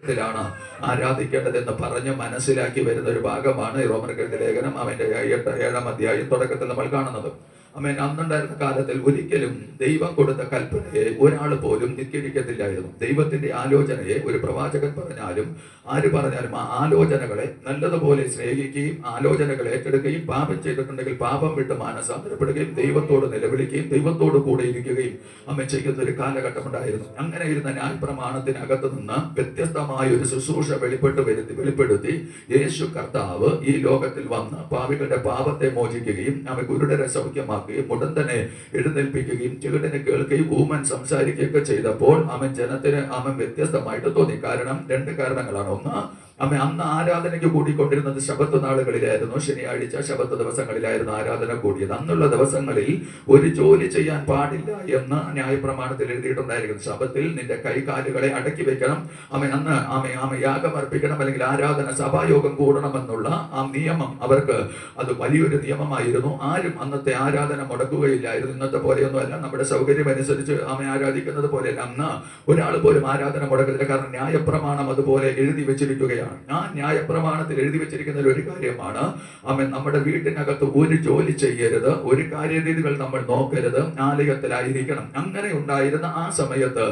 ാണ് ആരാധിക്കേണ്ടതെന്ന് പറഞ്ഞ് മനസ്സിലാക്കി വരുന്ന ഒരു ഭാഗമാണ് റോമർക്കെഴുതിയ ലേഖനം അവന്റെ 7-ാം അധ്യായം തുടക്കത്തിൽ നമ്മൾ കാണുന്നത്. അമേൻ. അന്നുണ്ടായിരുന്ന കാലത്തിൽ ഒരിക്കലും ദൈവം കൊടുത്ത കൽപ്പനയെ ഒരാൾ പോലും ധിക്കരിക്കത്തില്ലായിരുന്നു. ദൈവത്തിന്റെ ആലോചനയെ ഒരു പ്രവാചകൻ പറഞ്ഞാലും ആര് പറഞ്ഞാലും ആ ആലോചനകളെ നല്ലതുപോലെ സ്നേഹിക്കുകയും ആലോചനകൾ ഏറ്റെടുക്കുകയും പാപം ചെയ്തിട്ടുണ്ടെങ്കിൽ പാപം വിട്ട് മാനസാന്തരപ്പെടുകയും ദൈവത്തോട് നിലവിളിക്കുകയും ദൈവത്തോട് കൂടെ ഇരിക്കുകയും അമ്മ ചെയ്യുന്ന ഒരു കാലഘട്ടം ഉണ്ടായിരുന്നു. അങ്ങനെ ഇരുന്ന ന്യായപ്രമാണത്തിനകത്ത് നിന്ന് വ്യത്യസ്തമായ ഒരു ശുശ്രൂഷ വെളിപ്പെടുത്തി യേശു കർത്താവ് ഈ ലോകത്തിൽ വന്ന് പാപികളുടെ പാപത്തെ മോചിക്കുകയും അവൻ ഗുരുടരെ സൗഖ്യമാക്കുകയും മുടന്തനെ എഴുന്നേൽപ്പിക്കുകയും ചെകിടനെ കേൾക്കുകയും ഊമൻ സംസാരിക്കുകയൊക്കെ ചെയ്തപ്പോൾ അവൻ ജനത്തിന് അവൻ വ്യത്യസ്തമായിട്ട് തോന്നി. കാരണം 2 കാരണങ്ങളാണ്. ഒന്ന്, അന്ന് ആരാധനയ്ക്ക് കൂടിക്കൊണ്ടിരുന്നത് ശബത്ത് നാളുകളിലായിരുന്നു. ശനിയാഴ്ച ശബത്ത് ദിവസങ്ങളിലായിരുന്നു ആരാധന കൂടിയത്. അന്നുള്ള ദിവസങ്ങളിൽ ഒരു ജോലി ചെയ്യാൻ പാടില്ല എന്ന് ന്യായപ്രമാണത്തിൽ എഴുതിയിട്ടുണ്ടായിരിക്കുന്നു. ശബത്തിൽ നിന്റെ കൈകാലുകളെ അടക്കി വെക്കണം. അന്ന് യാഗം അർപ്പിക്കണം, അല്ലെങ്കിൽ ആരാധന സഭായോഗം കൂടണമെന്നുള്ള ആ നിയമം അവർക്ക് അത് വലിയൊരു നിയമമായിരുന്നു. ആരും അന്നത്തെ ആരാധന മുടക്കുകയില്ലായിരുന്നു. ഇന്നത്തെ പോലെയൊന്നും അല്ല, നമ്മുടെ സൗകര്യം അനുസരിച്ച് ആരാധിക്കുന്നത് പോലെയല്ല. അന്ന് ഒരാൾ പോലും ആരാധന മുടക്കത്തില്ല. കാരണം ന്യായപ്രമാണം അതുപോലെ എഴുതി വെച്ചിരിക്കുകയാണ്. ആ ന്യായപ്രമാണത്തിൽ എഴുതി വെച്ചിരിക്കുന്ന ഒരു കാര്യമാണ്, നമ്മുടെ വീട്ടിനകത്ത് ഒരു ജോലി ചെയ്യരുത്, ഒരു കാര്യരീതികൾ നമ്മൾ നോക്കരുത്, ആലയത്തിലായിരിക്കണം. അങ്ങനെ ഉണ്ടായിരുന്ന ആ സമയത്ത്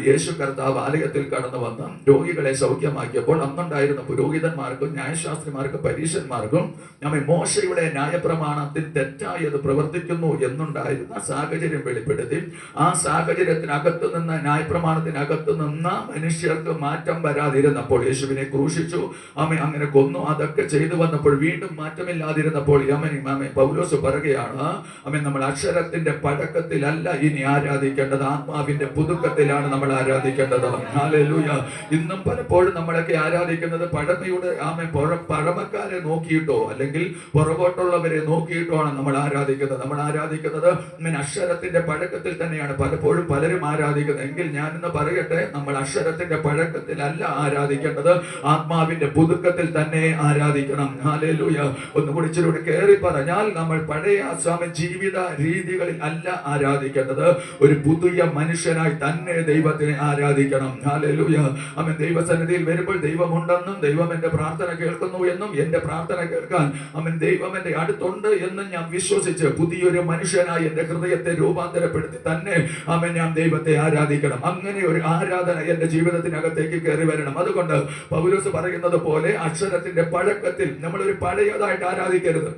യേശു കർത്താവ് ആലയത്തിൽ കടന്നു വന്ന് രോഗികളെ സൗഖ്യമാക്കിയപ്പോൾ അന്നുണ്ടായിരുന്ന പുരോഹിതന്മാർക്കും ന്യായശാസ്ത്രിമാർക്കും പരീശന്മാർക്കും മോശയുടെ ന്യായപ്രമാണത്തിൽ തെറ്റായത് പ്രവർത്തിക്കുന്നു എന്നുണ്ടായിരുന്ന സാഹചര്യം വെളിപ്പെടുത്തി ആ സാഹചര്യത്തിനകത്ത് നിന്ന് ന്യായപ്രമാണത്തിനകത്ത് നിന്ന് മനുഷ്യർക്ക് മാറ്റം വരാതിരുന്നപ്പോൾ യേശുവിനെ ക്രൂശിച്ചു, അങ്ങനെ കൊന്നു. അതൊക്കെ ചെയ്തു വന്നപ്പോൾ വീണ്ടും മാറ്റമില്ലാതിരുന്നപ്പോൾ പൗലോസ് പറയുകയാണ്, നമ്മൾ അക്ഷരത്തിന്റെ പഴക്കത്തിലല്ല ഇനി ആരാധിക്കേണ്ടത്, ആത്മാവിന്റെ പുതുക്കത്തിലാണ് നമ്മൾ ആരാധിക്കേണ്ടത്. ഹല്ലേലൂയ. ഇന്നും പലപ്പോഴും നമ്മളൊക്കെ ആരാധിക്കുന്നത് പഴമയുടെ പഴമക്കാരെ നോക്കിയിട്ടോ അല്ലെങ്കിൽ പുറകോട്ടുള്ളവരെ നോക്കിയിട്ടോ ആണ് നമ്മൾ ആരാധിക്കുന്നത്. നമ്മൾ ആരാധിക്കുന്നത് അക്ഷരത്തിന്റെ പഴക്കത്തിൽ തന്നെയാണ് പലപ്പോഴും പലരും ആരാധിക്കുന്നത്. എങ്കിൽ ഞാനിന്ന് പറയട്ടെ, നമ്മൾ അക്ഷരത്തിന്റെ പഴക്കത്തിലല്ല ആരാധിക്കേണ്ടത്, ആത്മാവിന്റെ പുതുക്കത്തിൽ തന്നെ ആരാധിക്കണം. ഹല്ലേലൂയ. ഒന്നുകൂടി ഇച്ചിരി കയറി പറഞ്ഞാൽ, നമ്മൾ പഴയ ജീവിത രീതികളിൽ അല്ല ആരാധിക്കേണ്ടത്, ഒരു പുതിയ മനുഷ്യനായി തന്നെ ദൈവത്തിനെ ആരാധിക്കണം. ഹല്ലേലൂയ. ദൈവസന്നിധിയിൽ വരുമ്പോൾ ദൈവമുണ്ടെന്നും ദൈവം എന്റെ പ്രാർത്ഥന കേൾക്കുന്നു എന്നും എന്റെ പ്രാർത്ഥന കേൾക്കാൻ ദൈവം എന്റെ അടുത്തുണ്ട് എന്നും ഞാൻ വിശ്വസിച്ച് പുതിയൊരു മനുഷ്യനായി എന്റെ ഹൃദയത്തെ രൂപാന്തരപ്പെടുത്തി തന്നെ ഞാൻ ദൈവത്തെ ആരാധിക്കണം. അങ്ങനെ ഒരു ആരാധന എന്റെ ജീവിതത്തിനകത്തേക്ക് കയറി വരണം. അതുകൊണ്ട് പൗലോസ് പറയുന്നത് പോലെ അക്ഷരത്തിന്റെ പഴക്കത്തിൽ നമ്മൾ ഒരു പഴയതായിട്ട് ആരാധിക്കരുത്.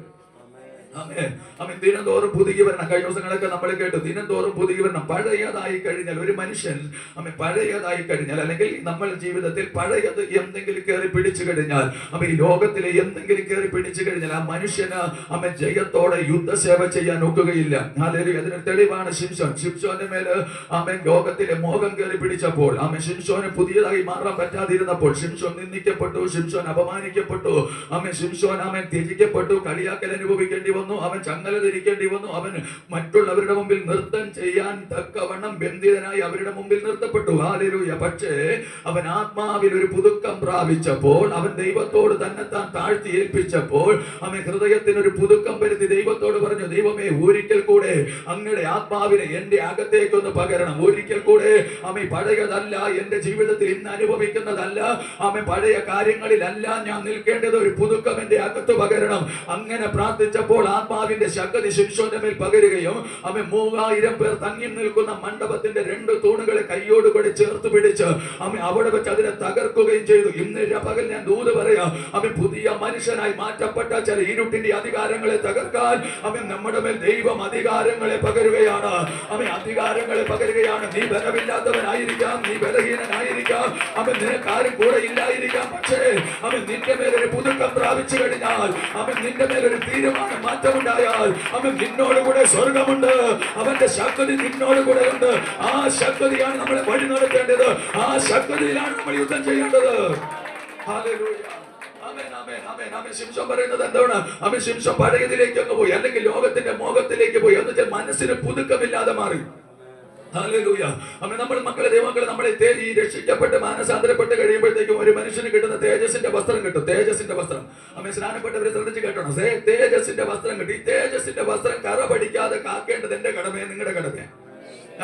ദിനംതോറും പുതുകി വരണം. കഴിഞ്ഞ ദിവസങ്ങളൊക്കെ നമ്മൾ കേട്ടു, ദിനംതോറും പുതുകി വരണം. പഴയതായി കഴിഞ്ഞാൽ ഒരു മനുഷ്യൻ പഴയതായി കഴിഞ്ഞാൽ, അല്ലെങ്കിൽ നമ്മൾ ജീവിതത്തിൽ പഴയത് എന്തെങ്കിലും കയറി പിടിച്ചു കഴിഞ്ഞാൽ, ഈ ലോകത്തിലെ എന്തെങ്കിലും കയറി പിടിച്ചു കഴിഞ്ഞാൽ ആ മനുഷ്യന് ജയത്തോടെ യുദ്ധസേവ ചെയ്യാൻ ഒക്കുകയില്ല. അതിന് തെളിവാണ് ശിംശോന്റെ മേല് ലോകത്തിലെ മോഹം കയറി പിടിച്ചപ്പോൾ ശിംശോന് പുതിയതായി മാറാൻ പറ്റാതിരുന്നപ്പോൾ ശിംശോൻ നിന്ദിക്കപ്പെട്ടു, ശിംശോൻ അപമാനിക്കപ്പെട്ടു, ശിംശോൻ ത്യജിക്കപ്പെട്ടു, കളിയാക്കൽ അനുഭവിക്കേണ്ടി വന്നു, അവൻ ചങ്ങല ധരിക്കേണ്ടി വന്നു, അവൻ മറ്റുള്ളവരുടെ മുമ്പിൽ നൃത്തം ചെയ്യാൻ തക്കവണ്ണം ബന്ധിതനായി അവരുടെ മുമ്പിൽ നിർത്തപ്പെട്ടു. ഹല്ലേലൂയ. പക്ഷേ അവൻ ആത്മാവിൽ ഒരു പുതുക്കം പ്രാപിച്ചപ്പോൾ, അവൻ ദൈവത്തോട് തന്നെത്താൻ താഴ്ത്തി ഏൽപ്പിച്ചപ്പോൾ, അവൻ ഹൃദയത്തിന് ഒരു പുതുക്കം വരുത്തി ദൈവത്തോട് പറഞ്ഞു, ദൈവമേ, ഒരിക്കൽ കൂടെ അങ്ങയുടെ ആത്മാവിനെ എന്റെ അകത്തേക്കൊന്ന് പകരണം. ഒരിക്കൽ കൂടെ പഴയതല്ല എന്റെ ജീവിതത്തിൽ ഇന്ന് അനുഭവിക്കുന്നതല്ല, പഴയ കാര്യങ്ങളിലല്ല ഞാൻ നിൽക്കേണ്ടത്, ഒരു പുതുക്കം എന്റെ അകത്ത് പകരണം. അങ്ങനെ പ്രാർത്ഥിച്ചപ്പോൾ ആത്മാവിന്റെ ശക്തി ശിംശോന്റെ മേൽ പകരുകയും 3000 പേർ തങ്ങി നിൽക്കുന്ന മണ്ഡപത്തിന്റെ 2 തൂണുകളെ കൈയോടുകൂടി ചേർത്ത് പിടിച്ച് അവിടെ വെച്ച് അതിനെ തകർക്കുകയും ചെയ്തു. ഇന്ന് പകൽ ഞാൻ ദൂത് പറയാം, പുതിയ മനുഷ്യനായി മാറ്റപ്പെട്ട ചില ഇരുട്ടിന്റെ അധികാരങ്ങളെ തകർക്കാൻ നമ്മുടെ മേൽ ദൈവം അധികാരങ്ങളെ പകരുകയാണ്. അധികാരങ്ങളെ പകരുകയാണ്. നീ ബലമില്ലാത്തവനായിരിക്കാം, നീ ബലഹീനനായിരിക്കാം, നിനക്കാരും കൂടെ ഇല്ലായിരിക്കാം. പക്ഷേ നിന്റെ മേലൊരു പുതുക്കം പ്രാപിച്ചു കഴിഞ്ഞാൽ, നിന്റെ മേലൊരു തീരുമാനം മാറ്റമുണ്ടായാൽ, നിന്നോട് കൂടെ സ്വർഗമുണ്ട്, അവന്റെ ശക്തി നിന്നോട് കൂടെ ഉണ്ട്. ആ ശക്തിയാണ് നമ്മളെ വഴി നടത്തേണ്ടത്, ആ ശക്തിയിലാണ് നമ്മൾ യുദ്ധം ചെയ്യേണ്ടത്. ഹല്ലേലൂയ. ശിംശോൻ പറയുന്നത് എന്താണ്? ശിംശോൻ പഴയതിലേക്ക് അങ്ങ് പോയി, അല്ലെങ്കിൽ ലോകത്തിന്റെ മോഹത്തിലേക്ക് പോയി. എന്ന് വെച്ചാൽ മനസ്സിന് പുതുക്കമില്ലാതെ മാറി. ഹല്ലേലൂയ. നമ്മൾ മക്കളെ, ദൈവമക്കളെ, നമ്മളെ ഈ രക്ഷിക്കപ്പെട്ട് മാനസാന്തരപ്പെട്ട് കഴിയുമ്പോഴത്തേക്കും ഒരു മനുഷ്യന് കിട്ടുന്ന തേജസ്സിന്റെ വസ്ത്രം കിട്ടും. തേജസ്സിന്റെ വസ്ത്രം സ്നാനപ്പെട്ടവരെ ശ്രദ്ധിച്ച് കേട്ടോണം. തേജസ്സിന്റെ വസ്ത്രം കിട്ടി. ഈ തേജസ്സിന്റെ വസ്ത്രം കറ പഠിക്കാതെ കാക്കേണ്ടത് എന്റെ കടമയാണ്, നിങ്ങളുടെ കടമയാണ്.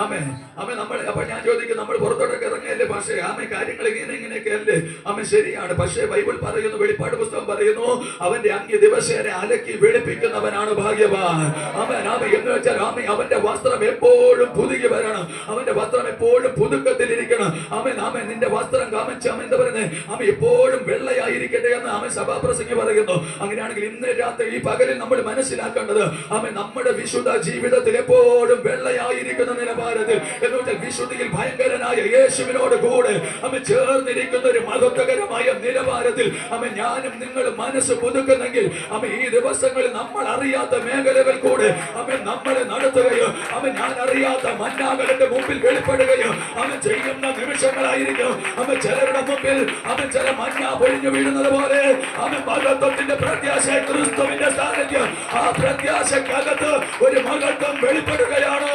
ആമേൻ. ആമേൻ. അപ്പൊ ഞാൻ ചോദിക്കും, നമ്മൾ പുറത്തോട്ടൊക്കെ ഇറങ്ങിയല്ലേ പക്ഷേ ആമേ കാര്യങ്ങൾ ഇങ്ങനെയൊക്കെ അല്ലേ? ആമേ ശരിയാണ്. പക്ഷേ ബൈബിൾ പറയുന്നു, വെളിപ്പാട് പുസ്തകം പറയുന്നു, അവന്റെ അംഗി ദിവസേന അലക്കി വെളുപ്പിക്കുന്നവനാണ് ഭാഗ്യവാൻ. ആമേൻ. ആമേ എന്ന് വെച്ചാൽ ആമേ അവന്റെ വസ്ത്രം എപ്പോഴും പുതുകി വരണം. അവന്റെ വസ്ത്രം എപ്പോഴും പുതുക്കത്തിലിരിക്കണം. ആമേൻ. ആമേൻ. നിന്റെ വസ്ത്രം കാമിച്ച് ആമേൻ എന്താ പറയുന്നത്? ആമേ എപ്പോഴും വെള്ളയായിരിക്കട്ടെ എന്ന് ആമേ സഭാപ്രസംഗി പറയുന്നു. അങ്ങനെയാണെങ്കിൽ ഇന്ന് രാത്രി ഈ പകലിൽ നമ്മൾ മനസ്സിലാക്കേണ്ടത് ആമേ നമ്മുടെ വിശുദ്ധ ജീവിതത്തിൽ എപ്പോഴും വെള്ളയായിരിക്കുന്ന നിലവാരത്തിൽ, എന്ന് വെച്ചാൽ വിശുദ്ധിയിൽ ഭയങ്കരനായ യേശുവിനോട് കൂടെ ആമേ ചേർന്നിരിക്കുന്ന ഒരു മഹത്വകരമായ നിലവാരത്തിൽ ആമേ ഞാനും നിങ്ങളും മനസ്സ് പുതുക്കുന്നെങ്കിൽ ആമേ ഈ ദിവസങ്ങളിൽ നമ്മൾ അറിയാത്ത മേഖലകൾ കൂടെ ആമേ നമ്മളെ നടത്തുകയോ ആമേ ഞാൻ അറിയാത്ത മന്നാകളുടെ മുമ്പിൽ വെളിപ്പെടുകയോ ആമേ ചെയ്യുന്ന നിമിഷങ്ങളായിരിക്കും. ആമേ ചിലരുടെ മുമ്പിൽ ആമേ ചില മഞ്ഞ പൊഴിഞ്ഞു വീഴുന്നത് പോലെ ആമേ മഹത്വത്തിന്റെ പ്രത്യാശ, ക്രിസ്തുവിന്റെ സാന്നിധ്യം, ആ പ്രത്യാശക്കകത്ത് ഒരു മഹത്വം വെളിപ്പെടുകയാണ്.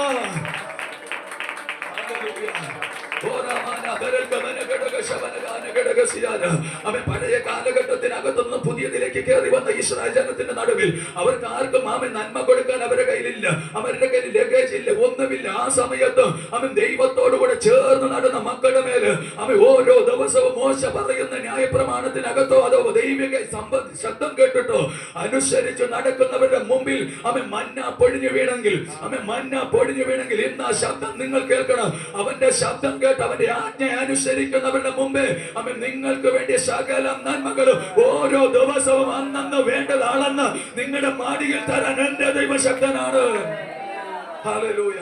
പഴയ കാലഘട്ടത്തിനകത്തുനിന്ന് പുതിയതിലേക്ക് കയറി വന്ന ഇസ്രായേൽ ജനത്തിന്റെ നടുവിൽ അവർക്ക് ആർക്കും ആമൻ നന്മ കൊടുക്കാൻ അവരുടെ കയ്യിലില്ല, അവരുടെ കയ്യിൽ ലഗേജ് ഇല്ല, ഒന്നുമില്ല. ആ സമയത്ത് അവൻ ദൈവത്തോടുകൂടെ ചേർന്ന് നടന്ന മക്കളുടെ മേല് അവൻ ഓരോ ദിവസവും മോശ പറയുന്ന ന്യായപ്രമാണത്തിനകത്തോ അതോ ദൈവിക ശബ്ദം കേട്ടിട്ടോ അനുസരിച്ച് നടക്കുന്നവരുടെ മുമ്പിൽ അവൻ മന്ന പൊഴിഞ്ഞു വീണെങ്കിൽ, ഇന്ന് ആ ശബ്ദം നിങ്ങൾ കേൾക്കണം. അവന്റെ ശബ്ദം കേട്ട് അവന്റെ ആജ്ഞ അനുസരിക്കുന്നവരുടെ മുമ്പേ അവൻ നിങ്ങൾക്ക് വേണ്ടി സകല നന്മകളും ഓരോ ദിവസവും അന്നന്ന് വേണ്ടതാണെന്ന് നിങ്ങളുടെ മാടിയിൽ തരാൻ എന്റെ ദൈവശക്തനാണ്. ഹല്ലേലൂയ.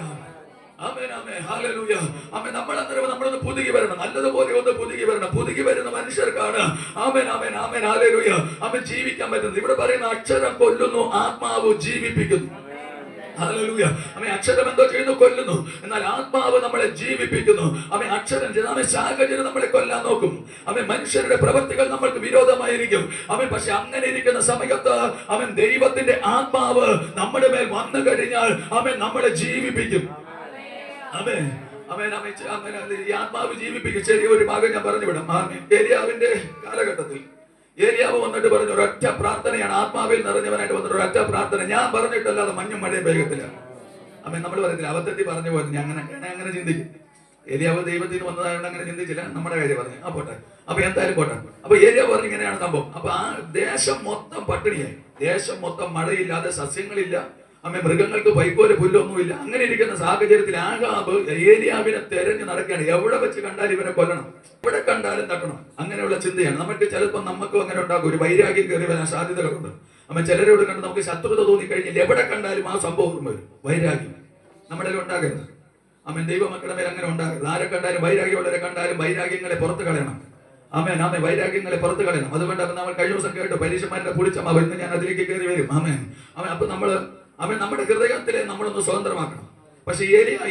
ആമേൻ. ആമേൻ. ഹല്ലേലൂയ. ആമേൻ. നമ്മളൊന്ന് പുതുകി വരണം, നല്ലതുപോലെ ഒന്ന് പുതുകി വരണം. പുതുകി വരുന്ന മനുഷ്യർക്കാണ് ആമേൻ. ആമേൻ. ആമേൻ. ഹല്ലേലൂയ. ആമേൻ ജീവിക്കാൻ പറ്റുന്നത്. ഇവിടെ പറയുന്ന അക്ഷരം കൊല്ലുന്നു, ആത്മാവ് ജീവിപ്പിക്കുന്നു. ഹല്ലേലൂയ. ആമേൻ. അക്ഷരം എന്തോ ചെയ്യുന്നു? കൊല്ലുന്നു. എന്നാൽ ആത്മാവ് നമ്മളെ ജീവിപ്പിക്കുന്നു. ആമേൻ. അക്ഷരം സാഹചര്യം നമ്മളെ കൊല്ലാൻ നോക്കും. ആമേൻ. മനുഷ്യരുടെ പ്രവൃത്തികൾ നമ്മൾക്ക് വിരോധമായിരിക്കും. ആമേൻ. പക്ഷെ അങ്ങനെ ഇരിക്കുന്ന സമയത്ത് ആമേൻ ദൈവത്തിന്റെ ആത്മാവ് നമ്മുടെ മേൽ വന്നു കഴിഞ്ഞാൽ ആമേൻ നമ്മളെ ജീവിപ്പിക്കും. ആമേൻ. ആമേൻ. ആമേൻ. ഈ ആത്മാവ് ജീവിപ്പിക്കും. ചെറിയ ഒരു ഭാഗം ഞാൻ പറഞ്ഞു വിടാം. ആമേൻ. ഏലിയാവിന്റെ കാലഘട്ടത്തിൽ ഏലിയാവ് വന്നിട്ട് പറഞ്ഞു ഒരൊറ്റ പ്രാർത്ഥനയാണ്, ആത്മാവിൽ നിറഞ്ഞവനായിട്ട് വന്നിട്ട് ഒരൊറ്റ പ്രാർത്ഥന. ഞാൻ പറഞ്ഞിട്ടല്ലാതെ മഞ്ഞും മഴയും വേഗത്തില്ല. അമ്മ നമ്മൾ പറയത്തില്ല, അബദ്ധത്തിൽ പറഞ്ഞു പോയത്. ഞാൻ അങ്ങനെ ചിന്തിക്കും. ഏലിയാവ് ദൈവത്തിൽ നിന്ന് വന്നതായത് അങ്ങനെ ചിന്തിച്ചില്ല, നമ്മുടെ കാര്യം പറഞ്ഞു. ആ പോട്ടെ, അപ്പൊ എന്തായാലും പോട്ടെ. അപ്പൊ ഏലിയാവ് പറഞ്ഞു ഇങ്ങനെയാണ് സംഭവം. അപ്പൊ ആ ദേശം മൊത്തം പട്ടിണിയായി, ദേശം മൊത്തം മഴയില്ലാതെ, സസ്യങ്ങളില്ല, അമ്മ മൃഗങ്ങൾക്ക് വൈക്കോല് പുല്ലൊന്നുമില്ല. അങ്ങനെ ഇരിക്കുന്ന സാഹചര്യത്തിൽ ആഹാബ് ഏലിയാവിനെ തെരഞ്ഞു നടക്കുകയാണ്. എവിടെ വെച്ച് കണ്ടാലും ഇവനെ കൊല്ലണം, എവിടെ കണ്ടാലും തട്ടണം. അങ്ങനെയുള്ള ചിന്തയാണ് നമുക്ക്. ചിലപ്പോൾ നമുക്കും അങ്ങനെ ഉണ്ടാകും, ഒരു വൈരാഗ്യം കയറി വരാൻ സാധ്യതകളുണ്ട്. അമ്മ ചിലരോട് കണ്ട് നമുക്ക് ശത്രുത തോന്നിക്കഴിഞ്ഞാൽ എവിടെ കണ്ടാലും ആ സംഭവം വരും. വൈരാഗ്യം നമ്മുടെ ഉണ്ടാകരുത്. അമ്മ ദൈവമക്കളുടെ മേൽ അങ്ങനെ ഉണ്ടാകരുത്. ആരെ കണ്ടാലും, വൈരാഗ്യമുള്ളവരെ കണ്ടാലും വൈരാഗ്യങ്ങളെ പുറത്ത് കളയണം. ആമേൻ. ആമേൻ. വൈരാഗ്യങ്ങളെ പുറത്ത് കളയണം. അതുകൊണ്ട് നമ്മൾ കഴിഞ്ഞ ദിവസം കേട്ടു പരീക്ഷമാരുടെ പുളിച്ചമ്മ, ഇന്ന് ഞാൻ അതിലേക്ക് കയറി വരും. ആമേൻ. ആമേൻ. അപ്പൊ അവൻ നമ്മുടെ ഹൃദയത്തിലെ നമ്മളൊന്ന് സ്വതന്ത്രമാക്കണം. പക്ഷെ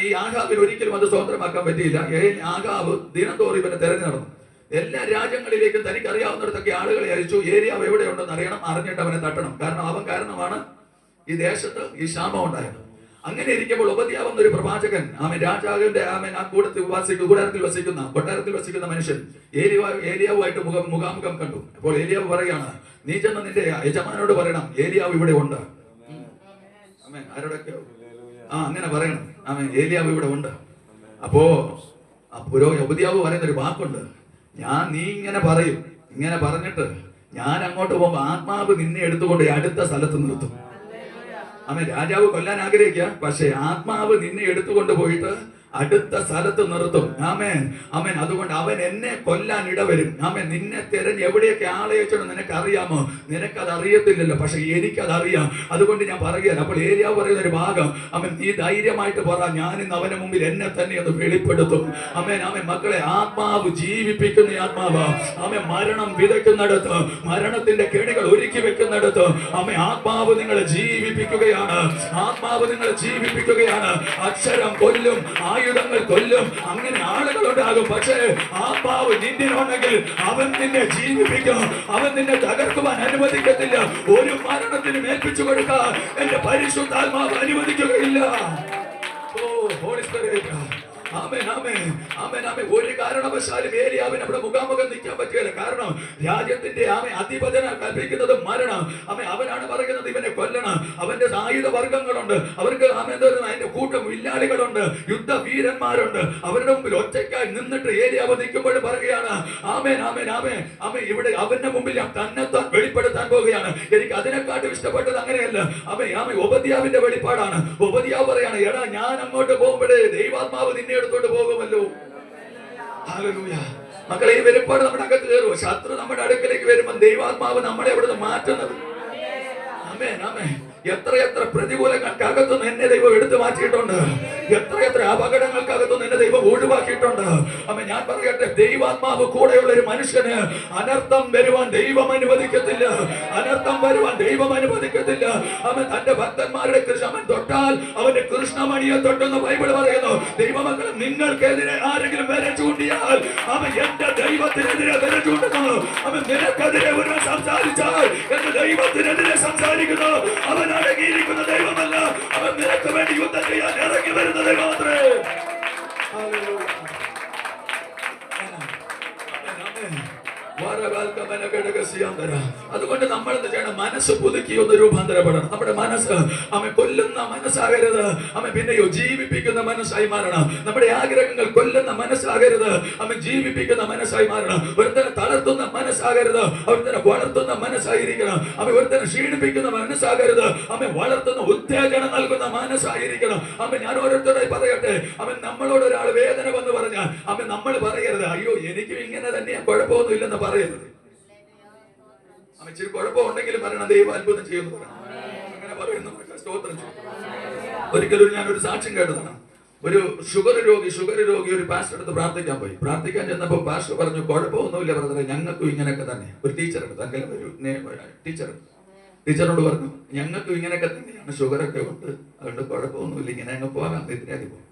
ഈ ആഹാബിന് ഒരിക്കലും അത് സ്വതന്ത്രമാക്കാൻ പറ്റിയില്ല. ആഹാബ് ദിനംതോറും ഇവനെ തെരഞ്ഞു നടന്നു. എല്ലാ രാജ്യങ്ങളിലേക്കും തനിക്ക് അറിയാവുന്നിടത്തൊക്കെ ആളുകളെ അയച്ചു. ഏലിയാവ് എവിടെയുണ്ടെന്ന് അറിയണം, അറിഞ്ഞിട്ട് അവനെ തട്ടണം. കാരണം അവൻ കാരണമാണ് ഈ ദേശത്ത് ഈ ക്ഷാമം ഉണ്ടായത്. അങ്ങനെ ഇരിക്കുമ്പോൾ ഉപദ്യാവ് എന്നൊരു പ്രവാചകൻ, രാജാവിന്റെ ആ കൂടാരത്തിൽ വസിക്കുന്ന മനുഷ്യൻ ഏലിയാവുമായിട്ട് മുഖാമുഖം കണ്ടു. അപ്പോൾ ഏലിയാവ് പറയാണ്, നീ ചെന്ന് നിന്റെ യജമാനോട് പറയണം ഏലിയാവ് ഇവിടെ ഉണ്ട്. ആരോടൊക്കെ അങ്ങനെ പറയണം. ഏലിയാവ് ഇവിടെ ഉണ്ട്. അപ്പോ ഉപദ്യാവ് പറയുന്നൊരു വാക്കുണ്ട്, നീ ഇങ്ങനെ പറയും, ഇങ്ങനെ പറഞ്ഞിട്ട് ഞാൻ അങ്ങോട്ട് പോകുമ്പോ ആത്മാവ് നിന്നെ എടുത്തുകൊണ്ട് അടുത്ത സ്ഥലത്ത് നിർത്തും. രാജാവ് കൊല്ലാൻ ആഗ്രഹിക്കുക, പക്ഷെ ആത്മാവ് നിന്നെ എടുത്തുകൊണ്ട് പോയിട്ട് അടുത്ത സ്ഥലത്ത് നിർത്തും. ആമേൻ. ആമേൻ. അതുകൊണ്ട് അവൻ എന്നെ കൊല്ലാൻ ഇടവരും. ആമേൻ. നിന്നെ തിരഞ്ഞ് എവിടെയൊക്കെ ആളെ വെച്ചോണ്ട് നിനക്ക് അറിയാമോ? നിനക്കത് അറിയത്തില്ലല്ലോ, പക്ഷെ എനിക്കതറിയാം. അതുകൊണ്ട് ഞാൻ പറയുകയാണ്. അപ്പോൾ ഏലിയാവ് പറയുന്ന ഒരു ഭാഗം, അവൻ നീ ധൈര്യമായിട്ട് പറ, ഞാൻ ഇന്ന് അവന്റെ മുമ്പിൽ എന്നെ തന്നെ ഒന്ന് വെളിപ്പെടുത്തും. ആമേൻ. ആമേൻ. മക്കളെ, ആത്മാവ് ജീവിപ്പിക്കുന്ന ആത്മാവ്. ആമേൻ. മരണം വിതയ്ക്കുന്നിടത്ത്, മരണത്തിന്റെ കെണികൾ ഒരുക്കി വെക്കുന്നിടത്ത് ആമേൻ ആത്മാവ് നിങ്ങളെ ജീവിപ്പിക്കുകയാണ്. ആത്മാവ് നിങ്ങളെ ജീവിപ്പിക്കുകയാണ്. അക്ഷരം കൊല്ലും, ആയുധങ്ങൾ കൊല്ലും, അങ്ങനെ ആളുകളുണ്ടാകും. പക്ഷേ ആത്മാവ് നിന്നിലുണ്ടെങ്കിൽ അവൻ നിന്നെ ജീവിപ്പിക്കും. അവൻ നിന്നെ തകർക്കുവാൻ അനുവദിക്കത്തില്ല. ഒരു മരണത്തിനും ഏൽപ്പിച്ചു കൊടുക്കാൻ എന്റെ പരിശുദ്ധാത്മാവ് അനുവദിക്കുകയില്ല. Holy spirit. ആമേൻ. ആമേൻ. ആമേൻ. ആമേൻ. ഒരു കാരണവശാലും ഏലിയാവിന് അവിടെ മുഖാമുഖം നിൽക്കാൻ പറ്റുകയില്ല. കാരണം രാജ്യത്തിന്റെ അധിപതന കൽപ്പിക്കുന്നത് മരണം. അവനാണ് പറയുന്നത് ഇവനെ കൊല്ലണം. അവന്റെ ആയുധ വർഗങ്ങളുണ്ട്, അവർക്ക് അതിന്റെ കൂട്ടം വില്ലാളികളുണ്ട്, യുദ്ധവീരന്മാരുണ്ട്. അവരുടെ മുമ്പിൽ ഒറ്റയ്ക്കായി നിന്നിട്ട് ഏലിയാവ് നിൽക്കുമ്പോൾ പറയുകയാണ്, ആമേൻ ആമേൻ ആമേൻ ആമേൻ, ഇവിടെ അവന്റെ മുമ്പിൽ ഞാൻ തന്നെത്താൻ വെളിപ്പെടുത്താൻ പോവുകയാണ്. എനിക്ക് അതിനെക്കാട്ടും ഇഷ്ടപ്പെട്ടത് അങ്ങനെയല്ല. ആമേൻ ആമേൻ, ഒബദ്യാവിന്റെ വെളിപ്പാടാണ്. ഒബദ്യാവ് പറയാണ്, എടാ ഞാൻ അങ്ങോട്ട് പോകുമ്പോഴേ ദൈവാത്മാവ് നിന്നെ എടുത്തോണ്ട് പോകുമല്ലോ. ഹല്ലേലൂയ. മക്കളെ, ഈ വെളിപ്പാട് നമ്മുടെ അകത്ത് കയറുമോ? ശത്രു നമ്മുടെ അടുക്കലേക്ക് വരുമ്പോൾ ദൈവാത്മാവ് നമ്മളെ അവിടുന്ന് മാറ്റുന്നത്. ആമേൻ ആമേൻ. എത്രയെത്ര പ്രതികൂലങ്ങൾക്കകത്തുനിന്ന് എന്നെ ദൈവം എടുത്തു മാറ്റിയിട്ടുണ്ട്. എത്രയെത്ര അപകടങ്ങൾക്കകത്തുനിന്ന് എന്നെ ദൈവം ഒഴിവാക്കിയിട്ടുണ്ട്. അമ്മ ഞാൻ പറയട്ടെ, ദൈവാത്മാവ് കൂടെയുള്ള ഒരു മനുഷ്യന് അനർത്ഥം വരുവാൻ ദൈവം അനുവദിക്കത്തില്ല. അനർത്ഥം വരുവാൻ ദൈവം അനുവദിക്കത്തില്ല. അവൻ തന്റെ ഭക്തന്മാരുടെ അവൻ തൊട്ടാൽ അവന്റെ കൃഷ്ണമണിയെ തൊട്ടെന്ന് ബൈബിൾ പറയുന്നു. ദൈവമക്കളെ, നിങ്ങൾക്കെതിരെ ആരെങ്കിലും വിര ചൂണ്ടിയാൽ അവൻ എന്റെ ദൈവത്തിനെതിരെ വിര ചൂണ്ടുന്നു. അവൻ നിനക്കെതിരെ ഒരു സംസാരിച്ചാൽ എന്റെ ദൈവത്തിനെതിരെ സംസാരിക്കുന്നു. അവൻ അടങ്ങിയിരിക്കുന്ന ദൈവമല്ല, അവൻ നിനക്ക് വേണ്ടി യുദ്ധം ചെയ്യാൻ ഇറങ്ങി വരുന്ന ദൈവം മാത്രമേ. അതുകൊണ്ട് നമ്മൾ എന്ത് ചെയ്യണം? മനസ്സ് പുതുക്കി ഒന്ന് രൂപാന്തരപ്പെടണം. നമ്മുടെ മനസ്സ് കൊല്ലുന്ന മനസ്സാകരുത്. പിന്നെയോ ജീവിപ്പിക്കുന്ന മനസ്സായി മാറണം. നമ്മുടെ ആഗ്രഹങ്ങൾ കൊല്ലുന്ന മനസ്സാകരുത്. ജീവിപ്പിക്കുന്ന മനസ്സായി മാറണം. ഒരുത്തനെ തളർത്തുന്ന മനസ്സാകരുത്. ഒരുത്തനെ വളർത്തുന്ന മനസ്സായിരിക്കണം. ഒരുത്തനെ ക്ഷീണിപ്പിക്കുന്ന മനസ്സാകരുത്. വളർത്തുന്ന ഉത്തേജനം നൽകുന്ന മനസ്സായിരിക്കണം. ഞാൻ ഓരോരുത്തരായി പറയട്ടെ, നമ്മളോട് ഒരാൾ വേദന വന്ന് പറഞ്ഞാൽ നമ്മൾ പറയരുത്, അയ്യോ എനിക്കും ഇങ്ങനെ തന്നെയാ, കുഴപ്പമൊന്നും ഇല്ലെന്ന് പറയരുത്. ഇച്ചിരി കുഴപ്പമുണ്ടെങ്കിലും പറയണം, ദൈവം അത്ഭുതം ചെയ്യുന്നു. അങ്ങനെ പറയുന്നു. സ്തോത്രം ചെയ്യും. ഒരിക്കലും ഞാനൊരു സാക്ഷ്യം കേട്ടതാണ്. ഒരു ഷുഗർ രോഗി ഒരു പാസ്റ്റർ അടുത്ത് പ്രാർത്ഥിക്കാൻ പോയി. പ്രാർത്ഥിക്കാൻ ചെന്നപ്പോൾ പാസ്റ്റർ പറഞ്ഞു, കുഴപ്പമൊന്നുമില്ല ബ്രദറെ, ഞങ്ങൾക്കും ഇങ്ങനെയൊക്കെ തന്നെ. ഒരു ടീച്ചറുണ്ട്, തന്റെ ഒരു ടീച്ചറോട് പറഞ്ഞു, ഞങ്ങൾക്കും ഇങ്ങനെയൊക്കെ തന്നെയാണ്, ഷുഗറൊക്കെ ഉണ്ട്, അതുകൊണ്ട് കുഴപ്പമൊന്നുമില്ല, ഇങ്ങനെ അങ്ങ് പോകാം, ഇതിനാതി പോകും.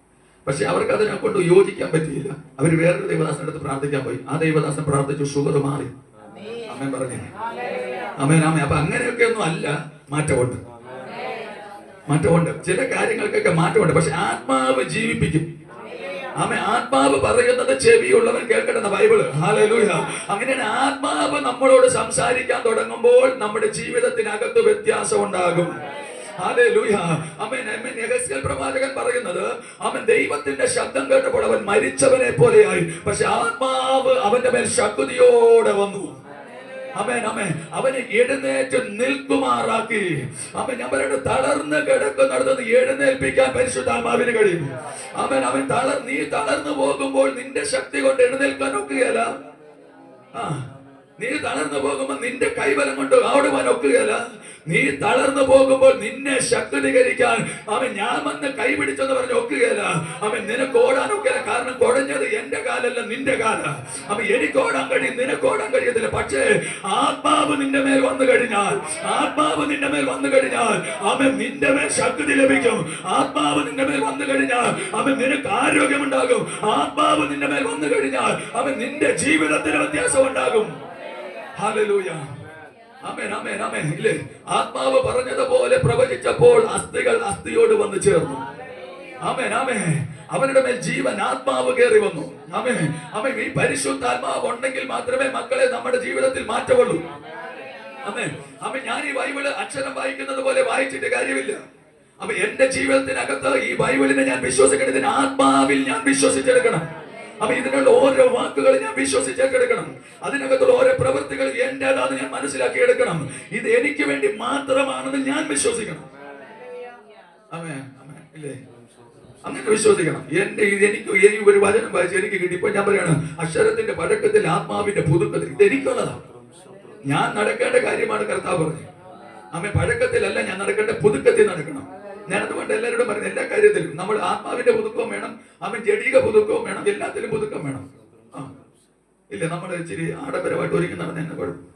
പക്ഷെ അവർക്ക് അതിനെ കൊണ്ട് യോജിക്കാൻ പറ്റിയില്ല. അവർ വേറൊരു ദൈവദാസന്റെ അടുത്ത് പ്രാർത്ഥിക്കാൻ പോയി. ആ ദൈവദാസൻ പ്രാർത്ഥിച്ചു, ഷുഗർ മാറി. അമ്മേൻ പറഞ്ഞു. അമ്മേൻ ആമേ. അപ്പൊ അങ്ങനെയൊക്കെ ഒന്നും അല്ല, മാറ്റമുണ്ട്. ചില കാര്യങ്ങൾക്കൊക്കെ മാറ്റമുണ്ട്. പക്ഷെ ആത്മാവ് ജീവിപ്പിക്കും. ആത്മാവ് പറയുന്നത് ചെവിയുള്ളവൻ കേൾക്കട്ടെന്ന ബൈബിള്. ഹല്ലേലൂയ. അങ്ങനെയാണ് ആത്മാവ് നമ്മളോട് സംസാരിക്കാൻ തുടങ്ങുമ്പോൾ നമ്മുടെ ജീവിതത്തിനകത്ത് വ്യത്യാസം ഉണ്ടാകും. ഹല്ലേലൂയ. യെഹെസ്കേൽ പ്രവാചകൻ പറയുന്നത്, അവൻ ദൈവത്തിന്റെ ശബ്ദം കേട്ടപ്പോൾ അവൻ മരിച്ചവനെ പോലെയായി. പക്ഷെ ആത്മാവ് അവന്റെ മേൽ ശക്തിയോടെ വന്നു. അവനെ എഴുന്നേറ്റ് നിൽക്കുമാറാക്കി. ഞാൻ പറയുന്നത്, തളർന്ന് കിടക്കുന്നിടത്ത് എഴുന്നേൽപ്പിക്കാൻ പരിശുദ്ധാത്മാവിന് കഴിയും. നീ തളർന്നു പോകുമ്പോൾ നിന്റെ ശക്തി കൊണ്ട് എഴുന്നേൽക്കാൻ ഒക്കുകയല്ല. നീ തളർന്നു പോകുമ്പോൾ നിന്റെ കൈബലം കൊണ്ട് ഓടുവാൻ ഒക്കുകയല്ല. നീ തളർന്നു പോകുമ്പോൾ നിന്നെ ശക്തീകരിക്കാൻ ഞാൻ വന്ന് കൈപിടിച്ചെന്ന് പറഞ്ഞ് ഒക്കുകയല്ല. നിനക്ക് ഓടാൻ ഒക്കുകയല്ല. കാരണം കുഴഞ്ഞത് എന്റെ കാലല്ല, നിന്റെ കാല. എനിക്ക് ഓടാൻ കഴിയും, നിനക്ക് ഓടാൻ കഴിയത്തില്ല. പക്ഷേ ആത്മാവ് നിന്റെ മേൽ വന്നു കഴിഞ്ഞാൽ, നിന്റെ മേൽ ശക്തി ലഭിക്കും. ആത്മാവ് നിന്റെ മേൽ വന്നു കഴിഞ്ഞാൽ നിനക്ക് ആരോഗ്യമുണ്ടാകും. ആത്മാവ് നിന്റെ മേൽ വന്നു കഴിഞ്ഞാൽ നിന്റെ ജീവിതത്തിന് വ്യത്യാസം ഉണ്ടാകും. ഹല്ലേലൂയ. ആമേൻ ആമേൻ ആമേൻ. ഇല്ലേ, ആത്മാവ് പറഞ്ഞതുപോലെ പ്രവചിച്ചപ്പോൾ അസ്ഥികൾ അസ്ഥിയോട് വന്നു ചേർന്നു. ആമേൻ ആമേൻ. അവരുടെ മേൽ ജീവൻ, ആത്മാവ് കയറി വന്നു. ആമേൻ ആമേൻ. ഈ പരിശുദ്ധാത്മാവ് ഉണ്ടെങ്കിൽ മാത്രമേ മക്കളെ നമ്മുടെ ജീവിതത്തിൽ മാറ്റമുള്ളൂ. ആമേൻ ആമേൻ. ഞാൻ ഈ ബൈബിള് അക്ഷരം വായിക്കുന്നത് പോലെ വായിച്ചിട്ട് കാര്യമില്ല. എന്റെ ജീവിതത്തിനകത്ത് ഈ ബൈബിളിനെ ഞാൻ വിശ്വസിക്കണം. ഇതിന് ആത്മാവിൽ ഞാൻ വിശ്വസിച്ചെടുക്കണം. ഇതിനുള്ള ഓരോ വാക്കുകൾ ഞാൻ വിശ്വസിച്ചെടുക്കണം. അതിനകത്തുള്ള ഓരോ പ്രവൃത്തികൾ എന്റേതാണെന്ന് ഞാൻ മനസ്സിലാക്കിയെടുക്കണം. ഇത് എനിക്ക് വേണ്ടി മാത്രമാണെന്ന് ഞാൻ വിശ്വസിക്കണം. ഇല്ലേ, അങ്ങനെ വിശ്വസിക്കണം. എനിക്ക് ഒരു വചനം വായിച്ച് എനിക്ക് കിട്ടി. ഇപ്പൊ ഞാൻ പറയാണ്, അക്ഷരത്തിന്റെ പഴക്കത്തിൽ ആത്മാവിന്റെ പുതുക്കത്തിൽ ഇത് എനിക്കുള്ളതാണ്. ഞാൻ നടക്കേണ്ട കാര്യമാണ് കർത്താവ് പറഞ്ഞു. പഴക്കത്തിലല്ല ഞാൻ നടക്കേണ്ട, പുതുക്കത്തിൽ നടക്കണം. ഞാൻ അതുകൊണ്ട് എല്ലാവരോടും പറയുന്നത്, എല്ലാ കാര്യത്തിലും നമ്മൾ ആത്മാവിന്റെ പുതുക്കവും വേണം, ജഡിക പുതുക്കവും വേണം, എല്ലാത്തിലും പുതുക്കം വേണം. ഇല്ല, നമ്മൾ ഇച്ചിരി ആഡംബരമായിട്ട് ഒരുങ്ങി നടന്ന എന്നെ കുഴപ്പം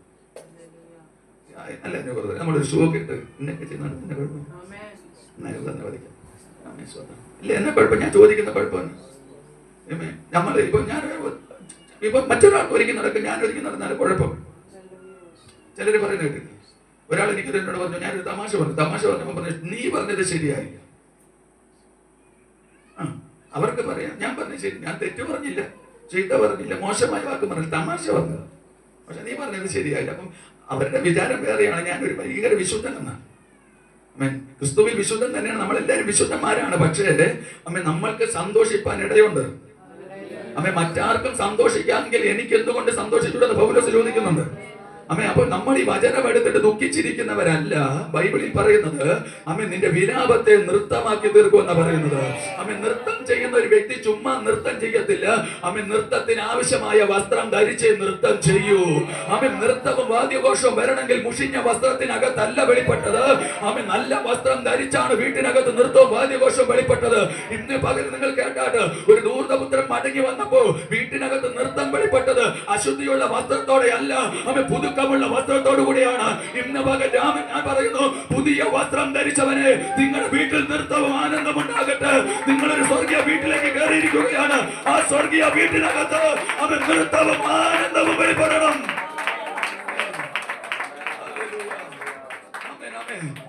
അല്ല. എന്നെ കുഴപ്പം നമ്മളൊരു ഷൂ ഒക്കെ ഇട്ട് ഇന്നൊക്കെ ചെയ്യുന്ന എന്നെ കുഴപ്പം ഇല്ല, എന്നെ കുഴപ്പം. ഞാൻ ചോദിക്കുന്ന കുഴപ്പമാണ്. നമ്മൾ ഇപ്പൊ മറ്റൊരാൾക്ക് ഒരുങ്ങി നടക്കും, ഞാൻ ഒരുങ്ങി നടന്നാലും കുഴപ്പം. ചിലര് പറയുന്നത് കേട്ടില്ല. ഒരാൾ എനിക്ക് എന്നോട് പറഞ്ഞു, ഞാനൊരു തമാശ പറഞ്ഞപ്പോൾ പറഞ്ഞു, നീ പറഞ്ഞത് ശരിയായില്ല. അവർക്ക് പറയാം, ഞാൻ പറഞ്ഞു ശരി, ഞാൻ തെറ്റ് പറഞ്ഞില്ല, ചീത്ത പറഞ്ഞില്ല, മോശമായ വാക്ക് പറഞ്ഞില്ല, തമാശ പറഞ്ഞത്. പക്ഷെ നീ പറഞ്ഞത് ശരിയായില്ല. അപ്പം അവരുടെ വിചാരം വേറെയാണ്, ഞാനൊരു ഭയങ്കര വിശുദ്ധനെന്നാണ്. ആമേൻ. ക്രിസ്തുവിൽ വിശുദ്ധൻ തന്നെയാണ്, നമ്മളെല്ലാവരും വിശുദ്ധന്മാരാണ്. പക്ഷേ ആമേൻ, നമ്മൾക്ക് സന്തോഷിപ്പാൻ ഇടയുണ്ട്. ആമേൻ. മറ്റാർക്കും സന്തോഷിക്കാമെങ്കിൽ എനിക്ക് എന്തുകൊണ്ട് സന്തോഷിച്ചുകൂടെന്ന് പൗലോസ് ചോദിക്കുന്നുണ്ട്. ആമേൻ. അപ്പോൾ നമ്മൾ ഈ വചനം എടുത്തിട്ട് ദുഃഖിച്ചിരിക്കുന്നവരല്ല. ബൈബിളിൽ പറയുന്നത് ആമേൻ, നിന്റെ വിലാപത്തെ നൃത്തമാക്കി തീർക്കുമെന്നാ പറയുന്നത്. ആമേൻ. നൃത്തം ചെയ്യുന്ന ഒരു വ്യക്തി ചുമ്മാ നൃത്തം ചെയ്യത്തില്ല. ആമേൻ. നൃത്തത്തിന് ആവശ്യമായ വസ്ത്രം ധരിച്ച് നൃത്തം ചെയ്യൂ. ആമേൻ. നൃത്തവും വാദ്യഘോഷവും വരണമെങ്കിൽ മുഷിഞ്ഞ വസ്ത്രത്തിനകത്തല്ല വെളിപ്പെട്ടത്. ആമേൻ. നല്ല വസ്ത്രം ധരിച്ചാണ് വീട്ടിനകത്ത് നൃത്തവും വാദ്യഘോഷവും വെളിപ്പെട്ടത്. ഇന്ന് പകൽ നിങ്ങൾ കേട്ടാട്ട് ഒരു ദൂർത്തപുത്രൻ മടങ്ങി വന്നപ്പോ വീട്ടിനകത്ത് നൃത്തം വെളിപ്പെട്ടത് അശുദ്ധിയുള്ള വസ്ത്രത്തോടെ അല്ല, ആമേൻ, പുതുക്കമുള്ള വസ്ത്രത്തോടു കൂടിയാണ്. ഇന്ന് പകൽ രാമൻ ഞാൻ പറയുന്നു, പുതിയ വസ്ത്രം ധരിച്ചവനെ നിങ്ങളുടെ വീട്ടിൽ നൃത്തവും ആനന്ദം ഉണ്ടാകട്ടെ. നിങ്ങളൊരു സ്വർഗീയ വീട്ടിലേക്ക് കയറിയിരിക്കുകയാണ്. ആ സ്വർഗീയ വീട്ടിനകത്ത് അവൻ നൃത്തവും ആനന്ദവും വെളിപ്പെടണം.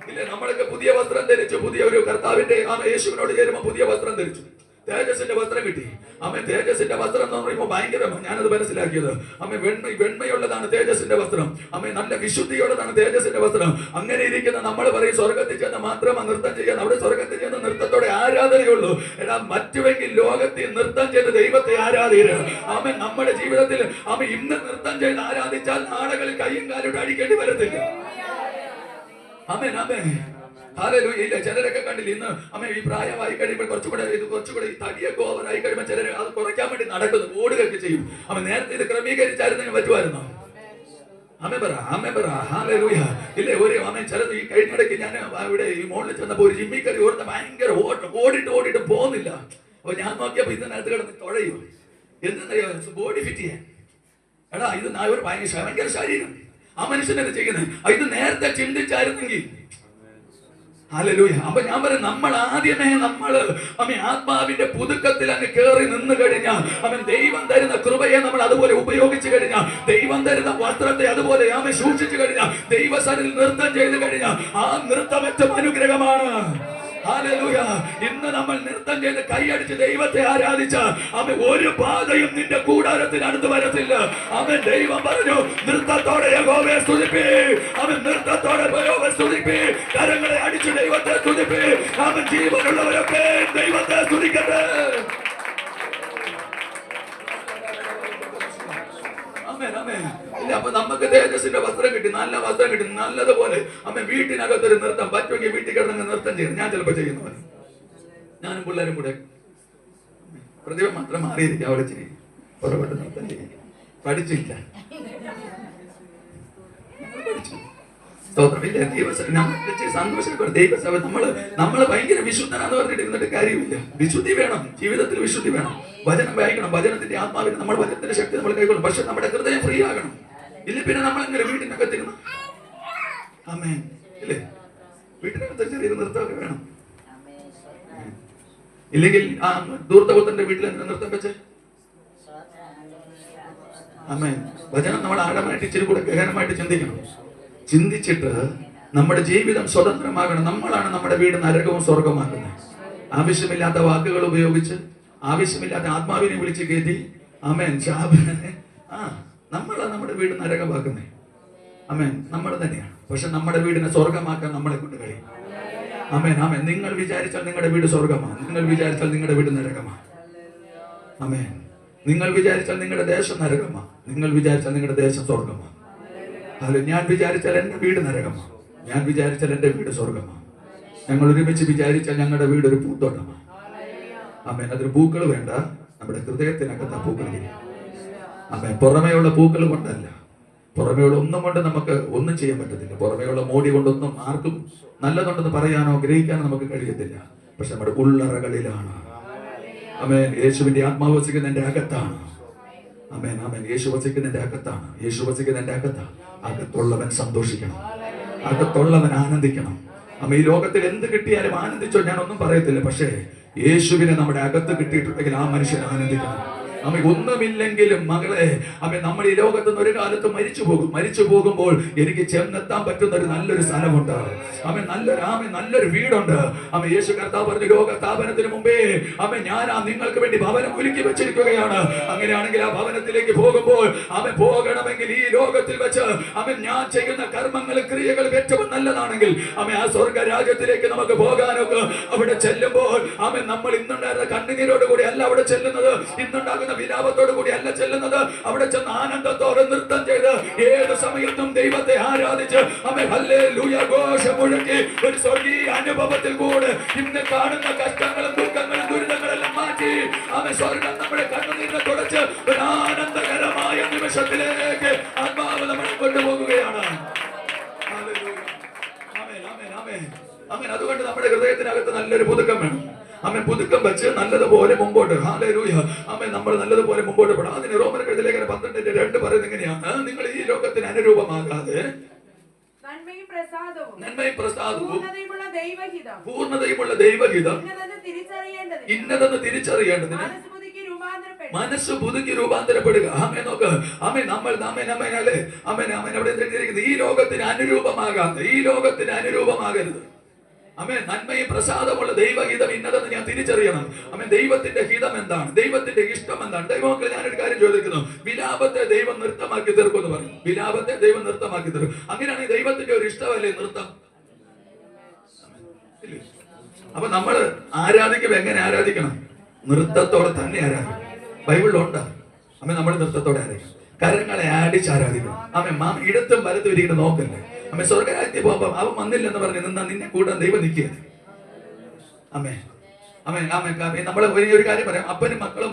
ഇല്ലേ, നമ്മളൊക്കെ പുതിയ വസ്ത്രം ധരിച്ചു. പുതിയ ഒരു കർത്താവിന്റെ യേശുവിനോട് ചേരുമ്പോൾ പുതിയ വസ്ത്രം ധരിച്ചു. തേജസ്സിന്റെ വസ്ത്രം കിട്ടി. അമ്മ തേജസ്സിന്റെ വസ്ത്രം എന്ന് പറയുമ്പോൾ ഭയങ്കരമാണ്. ഞാനത് മനസ്സിലാക്കിയത്. അമ്മ വെണ്മയുള്ളതാണ് തേജസ്സിന്റെ വസ്ത്രം. അമ്മ നല്ല വിശുദ്ധിയുള്ളതാണ് തേജസ്സിന്റെ വസ്ത്രം. അങ്ങനെ ഇരിക്കുന്ന നമ്മൾ പറയും സ്വർഗത്തിൽ ചെന്ന് മാത്രമാണ് നൃത്തം ചെയ്യാൻ. അവിടെ സ്വർഗത്തിൽ ചെന്ന് നൃത്തത്തോടെ ആരാധനയുള്ളൂ. എടാ, മറ്റുവെങ്കിൽ ലോകത്തിൽ നൃത്തം ചെയ്ത് ദൈവത്തെ ആരാധിക്കുക. അമ്മ നമ്മുടെ ജീവിതത്തിൽ അമ്മ ഇന്ന് നൃത്തം ചെയ്ത് ആരാധിച്ചാൽ നാളുകളിൽ കയ്യും കാലോട്ട് അടിക്കേണ്ടി വരത്തില്ല. ആമേൻ, ആമേൻ. ഹല്ലേലൂയ. ഇല്ല, ചിലരൊക്കെ കണ്ടില്ല ഇന്ന് അമ്മ ഈ പ്രായമായി കഴിയുമ്പോൾ കുറച്ചുകൂടെ ഈ തടിയൊക്കെ ഓവറായി കഴിയുമ്പോൾ ചിലർ അത് കുറയ്ക്കാൻ വേണ്ടി നടക്കുന്നു, ഓടുകയൊക്കെ ചെയ്യും. അമ്മ നേരത്തെ ഇത് ക്രമീകരിച്ചായിരുന്നെങ്കിൽ പറ്റുമായിരുന്നോ? അമ്മേ പറ, അമ്മേ പറ. ഹല്ലേലൂയ. ഇല്ലേ, ഒരു അമ്മ ചിലത് ഈ കഴിഞ്ഞിടയ്ക്ക് ഞാൻ ഇവിടെ ഈ മോളിൽ ചെന്നപ്പോൾ ഒരു ജിമ്മി കയറി ഓടുന്ന ഭയങ്കര ഓടിട്ട് പോകുന്നില്ല. അപ്പൊ ഞാൻ നോക്കിയപ്പോ ഇതിനകത്ത് കിടന്ന് തുഴയും. എന്തെന്നറിയോ? ബോഡി ഫിറ്റ് ചെയ്യാൻ. എടാ, ഇത് ഒരു ഭയങ്കര ശരീരം. ആ മനുഷ്യനെ ചെയ്യുന്നത് ഇത് നേരത്തെ ചിന്തിച്ചായിരുന്നെങ്കിൽ. ഹല്ലേലൂയ. അപ്പൊ ഞാൻ പറയും, നമ്മൾ ആദ്യമേ ആത്മാവിന്റെ പുതുക്കത്തിൽ അങ്ങ് കയറി നിന്ന് കഴിഞ്ഞാൽ അവൻ ദൈവം തരുന്ന കൃപയെ നമ്മൾ അതുപോലെ ഉപയോഗിച്ചു കഴിഞ്ഞാൽ, ദൈവം തരുന്ന വസ്ത്രത്തെ അതുപോലെ സൂക്ഷിച്ചു കഴിഞ്ഞാൽ, ദൈവസന്നിധിയിൽ നൃത്തം ചെയ്ത് കഴിഞ്ഞാൽ ആ നൃത്തം ഏറ്റവും അനുഗ്രഹമാണ്. ഹല്ലേലൂയ. ഇന്ന് നമ്മൾ നൃത്തം ചെയ്ത് കൈയടിച്ച് ദൈവത്തെ ആരാധിച്ച അവൻ ഒരു ബാധയും നിന്റെ കൂടാരത്തിന് അടുത്ത് വരത്തില്ല. അവൻ ദൈവം പറഞ്ഞു, നൃത്തത്തോടെ യഹോവയെ സ്തുതിപ്പി. അവൻ നൃത്തത്തോടെ യഹോവയെ സ്തുതിപ്പി. കരങ്ങളെ അടിച്ച് ദൈവത്തെ സ്തുതിപ്പി. അവൻ ജീവനുള്ളവരൊക്കെ ദൈവത്തെ സ്തുതിക്കട്ടെ. അപ്പൊ നമുക്ക് തേജസ്സിന്റെ വസ്ത്രം കിട്ടി, നല്ല വസ്ത്രം കിട്ടി, നല്ലതുപോലെ അമ്മ വീട്ടിനകത്തൊരു നൃത്തം പറ്റുമെങ്കിൽ വീട്ടിൽ കിടന്ന് നൃത്തം ചെയ്യണം. ഞാൻ ചിലപ്പോൾ ചെയ്യുന്നവർ, ഞാനും പിള്ളേരും കൂടെ പ്രതിഭ മാത്രം മാറിയിരിക്കും. അവിടെ ചെയ്യും, പുറകോട്ട് നൃത്തം ചെയ്യും. പഠിച്ചില്ല, സന്തോഷം. ദൈവസഭ നമ്മള് ഭയങ്കര വിശുദ്ധനാന്ന് പറഞ്ഞിട്ട് ഇരുന്നിട്ട് കാര്യമില്ല. വിശുദ്ധി വേണം, ജീവിതത്തിൽ വിശുദ്ധി വേണം. വചനം വായിക്കണം, വചനത്തിന്റെ ആത്മാവിന് നമ്മൾ വചനത്തിന്റെ ശക്തി നമ്മൾ കൈകൊള്ളും. പക്ഷെ നമ്മുടെ ഹൃദയം ഫ്രീ ആകണം. ഇല്ല പിന്നെ നമ്മൾ എങ്ങനെ വീട്ടിനകത്തിരുന്നു ആമേൻ, ഇല്ലേ? വീട്ടിനകത്ത് ചെറിയ നൃത്തമൊക്കെ വേണം. ഇല്ലെങ്കിൽ ആ ദൂർത്തപുത്രന്റെ വീട്ടിൽ എന്തിനാ നൃത്തം വെച്ച്? ആമേൻ. വചനം നമ്മൾ ആഴമായിട്ട് ഇച്ചിരി കൂടെ ഗഹനമായിട്ട് ചിന്തിക്കണം. ചിന്തിച്ചിട്ട് നമ്മുടെ ജീവിതം സ്വതന്ത്രമാകണം. നമ്മളാണ് നമ്മുടെ വീട് നരകവും സ്വർഗമാക്കുന്നത്. ആവശ്യമില്ലാത്ത വാക്കുകൾ ഉപയോഗിച്ച്, ആവശ്യമില്ലാത്ത ആത്മാവിനെ വിളിച്ച് കയറ്റി ആമേൻ നമ്മളാണ് നമ്മുടെ വീട് നരകമാക്കുന്നത്. ആമേൻ, നമ്മൾ തന്നെയാണ്. പക്ഷെ നമ്മുടെ വീടിനെ സ്വർഗമാക്കാൻ നമ്മളെ കൊണ്ട് കഴിയും. ആമേൻ, ആമേൻ. നിങ്ങൾ വിചാരിച്ചാൽ നിങ്ങളുടെ വീട് സ്വർഗമാണ്, നിങ്ങൾ വിചാരിച്ചാൽ നിങ്ങളുടെ വീട് നരകമാണ്. ആമേൻ. നിങ്ങൾ വിചാരിച്ചാൽ നിങ്ങളുടെ ദേശം നരകമാണ്, നിങ്ങൾ വിചാരിച്ചാൽ നിങ്ങളുടെ ദേശം സ്വർഗമാണ്. അല്ല, ഞാൻ വിചാരിച്ചാൽ എൻ്റെ വീട് നരകമാണ്, ഞാൻ വിചാരിച്ചാൽ എൻ്റെ വീട് സ്വർഗമാണ്. ഞങ്ങൾ ഒരുമിച്ച് വിചാരിച്ചാൽ ഞങ്ങളുടെ വീട് ഒരു പൂത്തോട്ടമാണ്. ആമേൻ. അതൊരു പൂക്കൾ വേണ്ട, നമ്മുടെ ഹൃദയത്തിനകത്ത് ആ പൂക്കൾ ഇരിക്കും. ആമേൻ. പുറമേയുള്ള പൂക്കൾ കൊണ്ടല്ല, പുറമേയുള്ള ഒന്നും കൊണ്ട് നമുക്ക് ഒന്നും ചെയ്യാൻ പറ്റത്തില്ല. പുറമേയുള്ള മോടി കൊണ്ടൊന്നും ആർക്കും നല്ലതുണ്ടെന്ന് പറയാനോ ഗ്രഹിക്കാനോ നമുക്ക് കഴിയത്തില്ല. പക്ഷെ നമ്മുടെ ഉള്ളറകളിലാണ്. ആമേൻ. യേശുവിന്റെ ആത്മാവ് വസിക്കുന്ന എൻ്റെ അകത്താണ്. ആമേൻ, ആമേൻ. യേശു വസിക്കുന്നതിന്റെ അകത്താണ്, യേശു വസിക്കുന്നതിന്റെ അകത്താണ്. അകത്തുള്ളവൻ സന്തോഷിക്കണം, അകത്തുള്ളവൻ ആനന്ദിക്കണം. അമ്മ ഈ ലോകത്തിൽ എന്ത് കിട്ടിയാലും ആനന്ദിച്ചോ, ഞാനൊന്നും പറയത്തില്ല. പക്ഷേ യേശുവിനെ നമ്മുടെ അകത്ത് കിട്ടിയിട്ടുണ്ടെങ്കിൽ ആ മനുഷ്യൻ ആനന്ദിക്കണം. അമ്മ ഒന്നുമില്ലെങ്കിലും മകളെ അമ്മ നമ്മൾ ഈ ലോകത്ത് നിന്ന് ഒരു കാലത്ത് മരിച്ചു പോകുമ്പോൾ എനിക്ക് ചെന്നെത്താൻ പറ്റുന്ന ഒരു നല്ലൊരു സ്ഥലമുണ്ട്. നല്ലൊരു വീടുണ്ട്. യേശു കർത്താവ് പറഞ്ഞു, ലോക സ്ഥാപനത്തിന് മുമ്പേ ഞാൻ നിങ്ങൾക്ക് വേണ്ടി ഭവനം ഒരുക്കി വെച്ചിരിക്കുകയാണ്. അങ്ങനെയാണെങ്കിൽ ആ ഭവനത്തിലേക്ക് പോകുമ്പോൾ പോകണമെങ്കിൽ ഈ ലോകത്തിൽ വെച്ച് ഞാൻ ചെയ്യുന്ന കർമ്മങ്ങളും ക്രിയകളും ഏറ്റവും നല്ലതാണെങ്കിൽ ആ സ്വർഗ രാജ്യത്തിലേക്ക് നമുക്ക് പോകാനൊക്കെ അവിടെ ചെല്ലുമ്പോൾ നമ്മൾ ഇന്നുണ്ടായിരുന്ന കണ്ണുനീരോട് കൂടി അല്ല അവിടെ ചെല്ലുന്നത്, ഇന്നുണ്ടാകുന്ന വിലാപത്തോടു കൂടി അല്ല ചെല്ലുന്നത്. അവിടെ ചെന്ന് ആനന്ദത്തോടെ നൃത്തം ചെയ്ത് ഏത് സമയത്തും ദൈവത്തെ ആരാധിച്ച് ഹല്ലേലൂയ ഘോഷം മുഴക്കി ഒരു സ്വർഗീയ അനുഭവത്തിൽ കൂടെ ഇന്ന് കാണുന്ന കഷ്ടങ്ങളും ദുഃഖങ്ങളും ദുരിതങ്ങളെല്ലാം മാറ്റി സ്വർഗം നമ്മുടെ കണ്ണുനീരിനെ തുടച്ച് ഒരു ആനന്ദകരമായ നിമിഷത്തിലേക്ക് ആത്മാവ് നമ്മളെ കൊണ്ടുപോകുകയാണ്. അതുകൊണ്ട് നമ്മുടെ ഹൃദയത്തിനകത്ത് നല്ലൊരു പുതുക്കം വേണം. പുതുക്കം വെച്ച് നല്ലതുപോലെ മുമ്പോട്ട് നമ്മൾ നല്ലതുപോലെ മുമ്പോട്ട് പോകണം. അതിന് റോമർക്ക് ലേഖനം 12:2 പറയുന്നത് എങ്ങനെയാണ്? നിങ്ങൾ ഈ ലോകത്തിന് അനുരൂപമാകാതെ നന്മയും പ്രസാദവും പൂർണ്ണതയുമുള്ള ദൈവഹിതം ഇന്നതെന്ന് തിരിച്ചറിയേണ്ടതിന് മനസ്സ് പുതുക്കി രൂപാന്തരപ്പെടുക. നോക്ക് ഈ ലോകത്തിന് അനുരൂപമാകരുത്. നന്മയും പ്രസാദമുള്ള ദൈവഹിതം ഇന്നതെന്ന് ഞാൻ തിരിച്ചറിയണം. ദൈവത്തിന്റെ ഹിതം എന്താണ്? ദൈവത്തിന്റെ ഇഷ്ടം എന്താണ്? ദൈവമക്കളെ, ഞാനൊരു കാര്യം ചോദിക്കുന്നു. വിലാപത്തെ ദൈവം നൃത്തമാക്കി തീർക്കും എന്ന് പറയും. വിലാപത്തെ ദൈവം നൃത്തമാക്കി തീർക്കും. അങ്ങനെയാണെങ്കിൽ ദൈവത്തിന്റെ ഒരു ഇഷ്ടമല്ലേ നൃത്തം? അപ്പൊ നമ്മൾ ആരാധിക്കുമ്പോ എങ്ങനെ ആരാധിക്കണം? നൃത്തത്തോടെ തന്നെ ആരാധിക്കണം. ബൈബിളിലുണ്ട്. നമ്മൾ നൃത്തത്തോടെ ആരാധിക്കണം. കരങ്ങളെ ആടിച്ച് ആരാധിക്കണം. ഇടത്തും വലത്തും ഇരിക്കുന്ന നോക്കല്ലേ. സ്വർഗരാജ്യത്തിൽ പോകുമ്പോ അവൻ വന്നില്ലെന്ന് പറഞ്ഞ് നിന്നാ നിന്നെ കൂടാൻ ദൈവം നിൽക്കുക. നമ്മൾ ഒരു കാര്യം പറയാം. അപ്പനും മക്കളും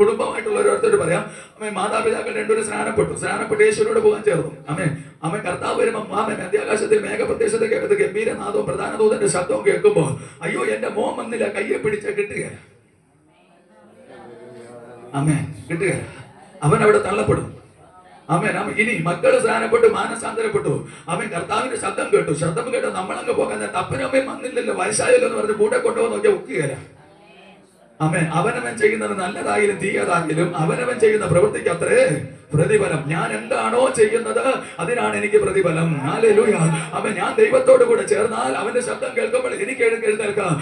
കുടുംബമായിട്ടുള്ള ഓരോരുത്തരോട് പറയാം. മാതാപിതാക്കൾ രണ്ടുപേരും സ്നാനപ്പെട്ട് യേശുവിനോട് പോകാൻ ചേർന്നു. കർത്താവ് വരുമ്പോ മധ്യാകാശത്തിൽ മേഘപ്രദേശത്തേക്കകത്ത് ഗംഭീരനാദവും പ്രധാന ദൂതന്റെ ശബ്ദവും കേൾക്കുമ്പോ അയ്യോ എന്റെ മോൻ വന്നില്ല, കയ്യെ പിടിച്ച കിട്ടുകയില്ല. കിട്ടുകയില്ല. അവൻ അവിടെ തള്ളപ്പെടും. ഇനി മക്കള് സ്നാനപ്പെട്ടു, മാനസാന്തരപ്പെട്ടു. കർത്താവിന്റെ ശബ്ദം കേട്ടു. നമ്മളങ്ങ് പോകാൻ അപ്പനും അമ്മയും വന്നില്ലല്ലോ, വയസ്സായല്ലോ എന്ന് പറഞ്ഞ് കൂടെ കൊണ്ടുപോകാൻ നോക്കിയാൽ ഒക്കുകയില്ല. അവനവൻ ചെയ്യുന്നത് നല്ലതായാലും തീയതായാലും അവനവൻ ചെയ്യുന്ന പ്രവൃത്തിക്ക് അത്രേ പ്രതിഫലം. ഞാൻ എന്താണോ ചെയ്യുന്നത് അതിനാണ് എനിക്ക് പ്രതിഫലം. ഹല്ലേലൂയ. ഞാൻ ദൈവത്തോട് കൂടെ ചേർന്നാൽ അവന്റെ ശബ്ദം കേൾക്കുമ്പോൾ എനിക്ക് എഴുന്നേൽക്കാം.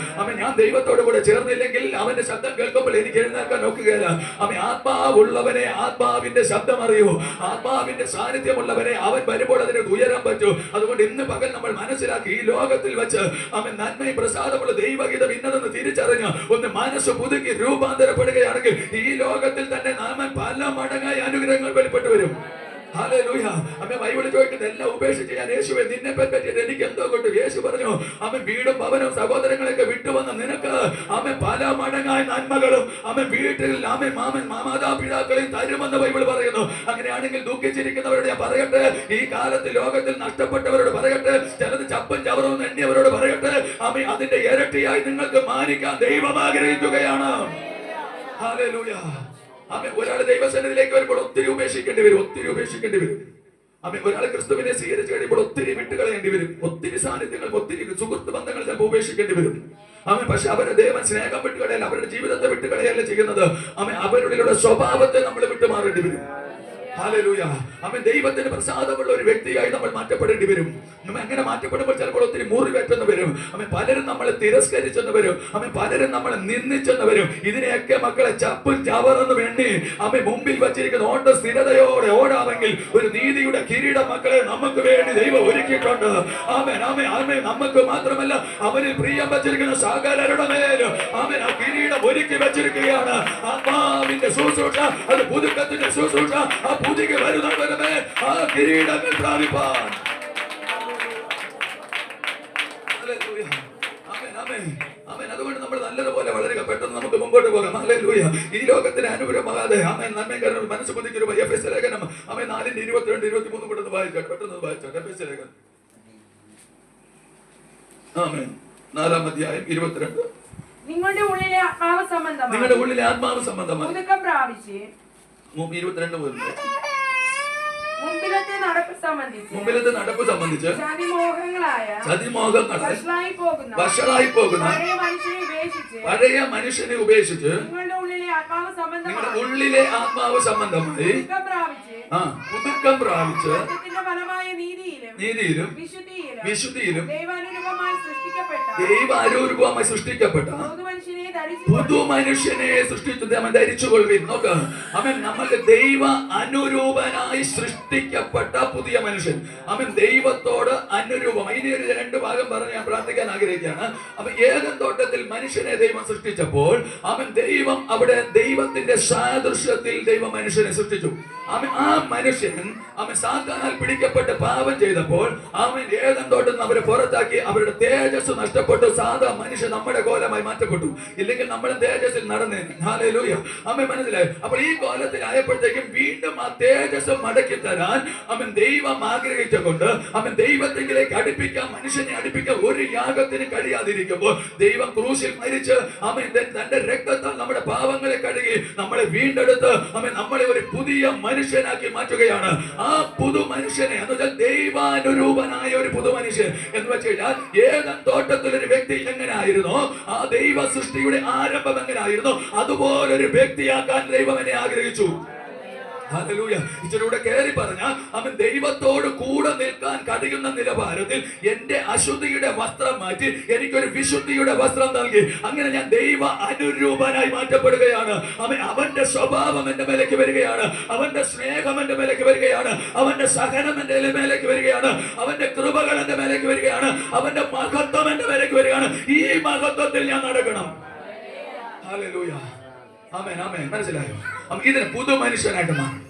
ഞാൻ ദൈവത്തോട് കൂടെ ചേർന്നില്ലെങ്കിൽ അവന്റെ ശബ്ദം കേൾക്കുമ്പോൾ എനിക്ക് എഴുന്നേൽക്കാൻ നോക്കുകയില്ല. ആത്മാവുള്ളവനെ ആത്മാവിന്റെ ശബ്ദം അറിയൂ. ആത്മാവിന്റെ സാന്നിധ്യമുള്ളവനെ അവൻ വരുമ്പോൾ അതിന് ഉയരാൻ പറ്റൂ. അതുകൊണ്ട് ഇന്ന് പകൽ നമ്മൾ മനസ്സിലാക്കി, ഈ ലോകത്തിൽ വെച്ച് നന്മയും പ്രസാദമുള്ള ദൈവഹിതം ഇന്നതെന്ന് തിരിച്ചറിഞ്ഞ് ഒന്ന് മനസ്സ് പുതുക്കി രൂപാന്തരപ്പെടുകയാണെങ്കിൽ ഈ ലോകത്തിൽ തന്നെ നാം പല മടങ്ങായി അനുഗ്രഹങ്ങൾ വെളിപ്പെട്ടു വരും. ഹല്ലേലൂയ. ബൈബിളിൽ ചോദിക്കുന്നത് എല്ലാം ഉപേക്ഷിച്ച് ഞാൻ യേശുവെ നിന്നെ പറ്റിയത് എനിക്ക് എന്തോ കൊണ്ട്? യേശു പറഞ്ഞു വീടും ഭവനവും സഹോദരങ്ങളൊക്കെ വിട്ടുവന്ന നിനക്ക് പല മടങ്ങായി നന്മകളും വീട്ടിൽ മാതാപിതാക്കളെയും തരുമെന്ന് ബൈബിൾ പറയുന്നു. അങ്ങനെയാണെങ്കിൽ ദുഃഖിച്ചിരിക്കുന്നവരോട് ഞാൻ പറയട്ടെ, ഈ കാലത്ത് ലോകത്തിൽ നഷ്ടപ്പെട്ടവരോട് പറയട്ടെ, ചിലത് ചപ്പും ചവറും എണ്ണിയവരോട് പറയട്ടെ, അതിന്റെ ഇരട്ടിയായി നിങ്ങൾക്ക് മാനിക്കാൻ ദൈവം ആഗ്രഹിക്കുകയാണ്. ഹല്ലേലൂയ. ഒരാൾ ദൈവസന്നിധിയിലേക്ക് വരുമ്പോൾ ഒത്തിരി ഉപേക്ഷിക്കേണ്ടി വരും. ഒരാൾ ക്രിസ്തുവിനെ സ്വീകരിച്ചു കഴിയുമ്പോൾ ഒത്തിരി വിട്ടുകളയേണ്ടി വരും. ഒത്തിരി സാന്നിധ്യങ്ങൾ, ഒത്തിരി സുഹൃത്ത് ബന്ധങ്ങൾ ചിലപ്പോൾ ഉപേക്ഷിക്കേണ്ടി വരും. പക്ഷെ അവരുടെ ദൈവം സ്നേഹം വിട്ടുകളയല്ല, അവരുടെ ജീവിതത്തെ വിട്ടുകളയല്ല ചെയ്യുന്നത്. അവരുടെ സ്വഭാവത്തെ നമ്മൾ വിട്ടുമാറേണ്ടി വരും. ഹല്ലേലൂയ. ദൈവത്തിന് പ്രസാദമുള്ള ഒരു വ്യക്തിയായി നമ്മൾ മാറ്റപ്പെടേണ്ടി വരും. അങ്ങനെ മാറ്റപ്പെടുമ്പോൾ ചിലപ്പോൾ ഒത്തിരി മുറിവേറ്റെന്ന് വരും. പലരും നമ്മളെ തിരസ്കരിച്ചെന്ന് വരും. പലരും നമ്മളെ നിന്ദിച്ചെന്ന് വരും. ഇതിനെയൊക്കെ മക്കളെ ചപ്പും ചവറെന്ന് വേണ്ടി മുമ്പിൽ വച്ചിരിക്കുന്ന ഓട്ട സ്ഥിരതയോടെ ഓടാമെങ്കിൽ ഒരു നീതിയുടെ കിരീടം മക്കളെ നമുക്ക് വേണ്ടി ദൈവം ഒരുക്കിയിട്ടുണ്ട്. നമുക്ക് മാത്രമല്ല, അവരിൽ പ്രിയം വച്ചിരിക്കുന്ന സകലരുടെ മേലും ആ കിരീടം ഒരുക്കി വെച്ചിരിക്കുകയാണ്. ആത്മാവിന്റെ ശുശ്രൂഷ, അത് പുതുക്കത്തിന്റെ ശുശ്രൂഷ, പുതിയ വരുന്നവരുടെ ആ കിരീടങ്ങൾ പ്രാപിപ്പാൻ. അതുകൊണ്ട് നമ്മൾ നല്ലതുപോലെ വളരെ പെട്ടെന്ന് നമുക്ക് മുമ്പോട്ട് പോകാം. ഹല്ലേലൂയ. ഈ ലോകത്തിന് അനുഗ്രഹമാകാതെ നന്മ മനസ്സ് പുതുക്കി എഫെസ്യ ലേഖനം 4:22-23 കൂടെ വായിച്ചാൽ പെട്ടെന്ന് വായിച്ചാൽ. എഫെസ്യ ലേഖനം 4-ാം അധ്യായം 22. നിങ്ങളുടെ ഉള്ളിലെ ആത്മാവ് സംബന്ധമായി 22 മുതൽ മുമ്പിലത്തെ നടപ്പ് സംബന്ധിച്ച് ചതിമോഹങ്ങളാൽ വഷളായി പോകുന്ന പഴയ മനുഷ്യനെ ഉപേക്ഷിച്ച് നിങ്ങളുടെ ഉള്ളിലെ ആത്മാവ് സംബന്ധമായി പുതുക്കം പ്രാപിച്ച് നീതിയിലും വിശുദ്ധിയിലും ദൈവാനുരൂപമായി സൃഷ്ടിക്കപ്പെട്ട പുതുമനുഷ്യനെ സൃഷ്ടിച്ചു ധരിച്ചുകൊള്ളുവിൻ. നോക്ക്, അവൻ നമ്മളുടെ ദൈവ അനുരൂപനായി സൃഷ്ടിക്കപ്പെട്ട പുതിയ മനുഷ്യൻ. അവൻ ദൈവത്തോട് അനുരൂപം. ഇനി ഒരു 2 ഭാഗം പറഞ്ഞ് ഞാൻ പ്രാർത്ഥിക്കാൻ ആഗ്രഹിക്കുകയാണ്. അപ്പൊ ഏദൻ തോട്ടത്തിൽ മനുഷ്യനെ ദൈവം സൃഷ്ടിച്ചപ്പോൾ ദൈവം അവിടെ ദൈവത്തിന്റെ സാദൃശ്യത്തിൽ ദൈവ മനുഷ്യനെ സൃഷ്ടിച്ചു. ആ മനുഷ്യൻ സാത്താനാൽ പിടിക്കപ്പെട്ട് പാപം ചെയ്തപ്പോൾ ഏദൻ തോട്ടത്തിൽ നിന്ന് അവരെ പുറത്താക്കി. അവരുടെ തേജസ് നഷ്ടപ്പെട്ടു. സാധാ മനുഷ്യൻ നമ്മുടെ കോലമായി മാറ്റപ്പെട്ടു. ഇല്ലെങ്കിൽ നമ്മൾ തേജസ്സിൽ നടന്നേനെ. ഹല്ലേലൂയ. മനസ്സിലായി. അപ്പോൾ ഈ കോലത്തിലായപ്പോഴത്തേക്കും വീണ്ടും ആ തേജസ് മടക്കി തരാൻ ദൈവം ആഗ്രഹിച്ചുകൊണ്ട് ദൈവത്തിലേക്ക് അടുപ്പിക്കാൻ, മനുഷ്യനെ അടുപ്പിക്കാൻ ഒരു യാഗത്തിന് കഴിയാതിരിക്കുമ്പോൾ ദൈവം ക്രൂശിൽ മരിച്ച് തന്റെ രക്തത്താൽ നമ്മുടെ പാവങ്ങളെ കഴുകി നമ്മളെ വീണ്ടെടുത്ത് നമ്മളെ ഒരു പുതിയ മനുഷ്യനാക്കി മാറ്റുകയാണ്. ആ പുതു മനുഷ്യനെ എന്ന് വെച്ചാൽ ദൈവാനുരൂപനായ ഒരു പുതു മനുഷ്യൻ എന്ന് വെച്ച് കഴിഞ്ഞാൽ ഏദൻ തോട്ടത്തിൽ ഒരു വ്യക്തി എങ്ങനെയായിരുന്നോ, ആ ദൈവ സൃഷ്ടിയുടെ ആരംഭം എങ്ങനെയായിരുന്നോ, അതുപോലൊരു വ്യക്തിയാക്കാൻ ദൈവം എന്നെ ആഗ്രഹിച്ചു. ഹല്ലേലൂയ. ഇതിലൂടെ കയറി പറഞ്ഞാൽ ദൈവത്തോട് കൂടെ നിൽക്കാൻ കഴിയുന്ന നിലവാരത്തിൽ എന്റെ അശുദ്ധിയുടെ വസ്ത്രം മാറ്റി എനിക്കൊരു വിശുദ്ധിയുടെ വസ്ത്രം നൽകി. അങ്ങനെ ഞാൻ ദൈവ അനുരൂപനായി മാറ്റപ്പെടുകയാണ്. അവന്റെ സ്വഭാവം എന്റെ മേലേക്ക് വരികയാണ്. അവന്റെ സ്നേഹം എന്റെ മേലേക്ക് വരികയാണ്. അവന്റെ സഹനം എന്റെ മേലേക്ക് വരികയാണ്. അവന്റെ കൃപകൾ എന്റെ മേലേക്ക് വരികയാണ്. അവന്റെ മഹത്വം എന്റെ മേലേക്ക് വരികയാണ്. ഈ മഹത്വത്തിൽ ഞാൻ നടക്കണം. ഹല്ലേലൂയ. ആമേൻ, ആമേൻ. മനസ്സിലായോ? ഇതിന് പുതു മനുഷ്യനായിട്ട് മാറും.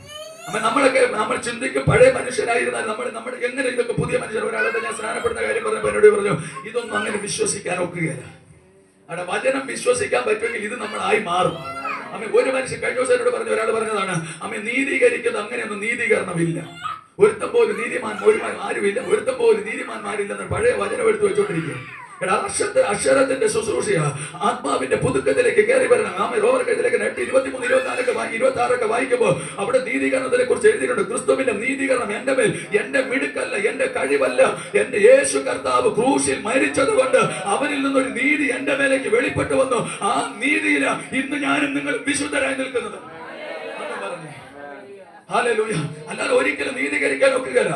നമ്മൾ ചിന്തിക്കും പഴയ മനുഷ്യരായിരുന്നാൽ നമ്മൾ എങ്ങനെ ഇതൊക്കെ പുതിയ മനുഷ്യർ. ഒരാളോട് ഞാൻ സ്നാനപ്പെടുന്ന കാര്യം പറഞ്ഞു, ഇതൊന്നും അങ്ങനെ വിശ്വസിക്കാൻ ഒക്കുകയില്ല. അവിടെ വചനം വിശ്വസിക്കാൻ പറ്റുമെങ്കിൽ ഇത് നമ്മളായി മാറും. ഒരു മനുഷ്യൻ കഴിഞ്ഞ ദിവസം എന്നോട് പറഞ്ഞു, ഒരാൾ പറഞ്ഞതാണ്, നീതീകരിക്കുന്നത് അങ്ങനെയൊന്നും നീതീകരണമില്ല. ഒരുത്തം പോലും നീതിമാൻ ആരുമില്ല, ഒരുത്തം പോലും നീതിമാന്മാരില്ലെന്ന് പഴയ വചനം എടുത്തു വെച്ചോണ്ടിരിക്കുക. അക്ഷരത്തിന്റെ ശുശ്രൂഷയ ആത്മാവിന്റെ പുതുക്കത്തിലേക്ക് കയറി വരണം. റോമർക്കെതിലേക്ക് 23-24-26 വായിക്കുമ്പോൾ അവിടെ നീതീകരണത്തിനെ കുറിച്ച് എഴുതിയിട്ടുണ്ട്. ക്രിസ്തുവിന്റെ നീതീകരണം എന്റെ മേൽ, എന്റെ മിടുക്കല്ല, എന്റെ കഴിവല്ല, എന്റെ യേശു കർത്താവ് ക്രൂശിൽ മരിച്ചത് കൊണ്ട് അവനിൽ നിന്നൊരു നീതി എന്റെ മേലേക്ക് വെളിപ്പെട്ടു വന്നു. ആ നീതിയില ഇന്ന് ഞാനും നിങ്ങൾ വിശുദ്ധരായി നിൽക്കുന്നത്. ഹല്ലേലൂയ. അല്ലാതെ ഒരിക്കലും നീതീകരിക്കാൻ ഒക്കുകയില്ല.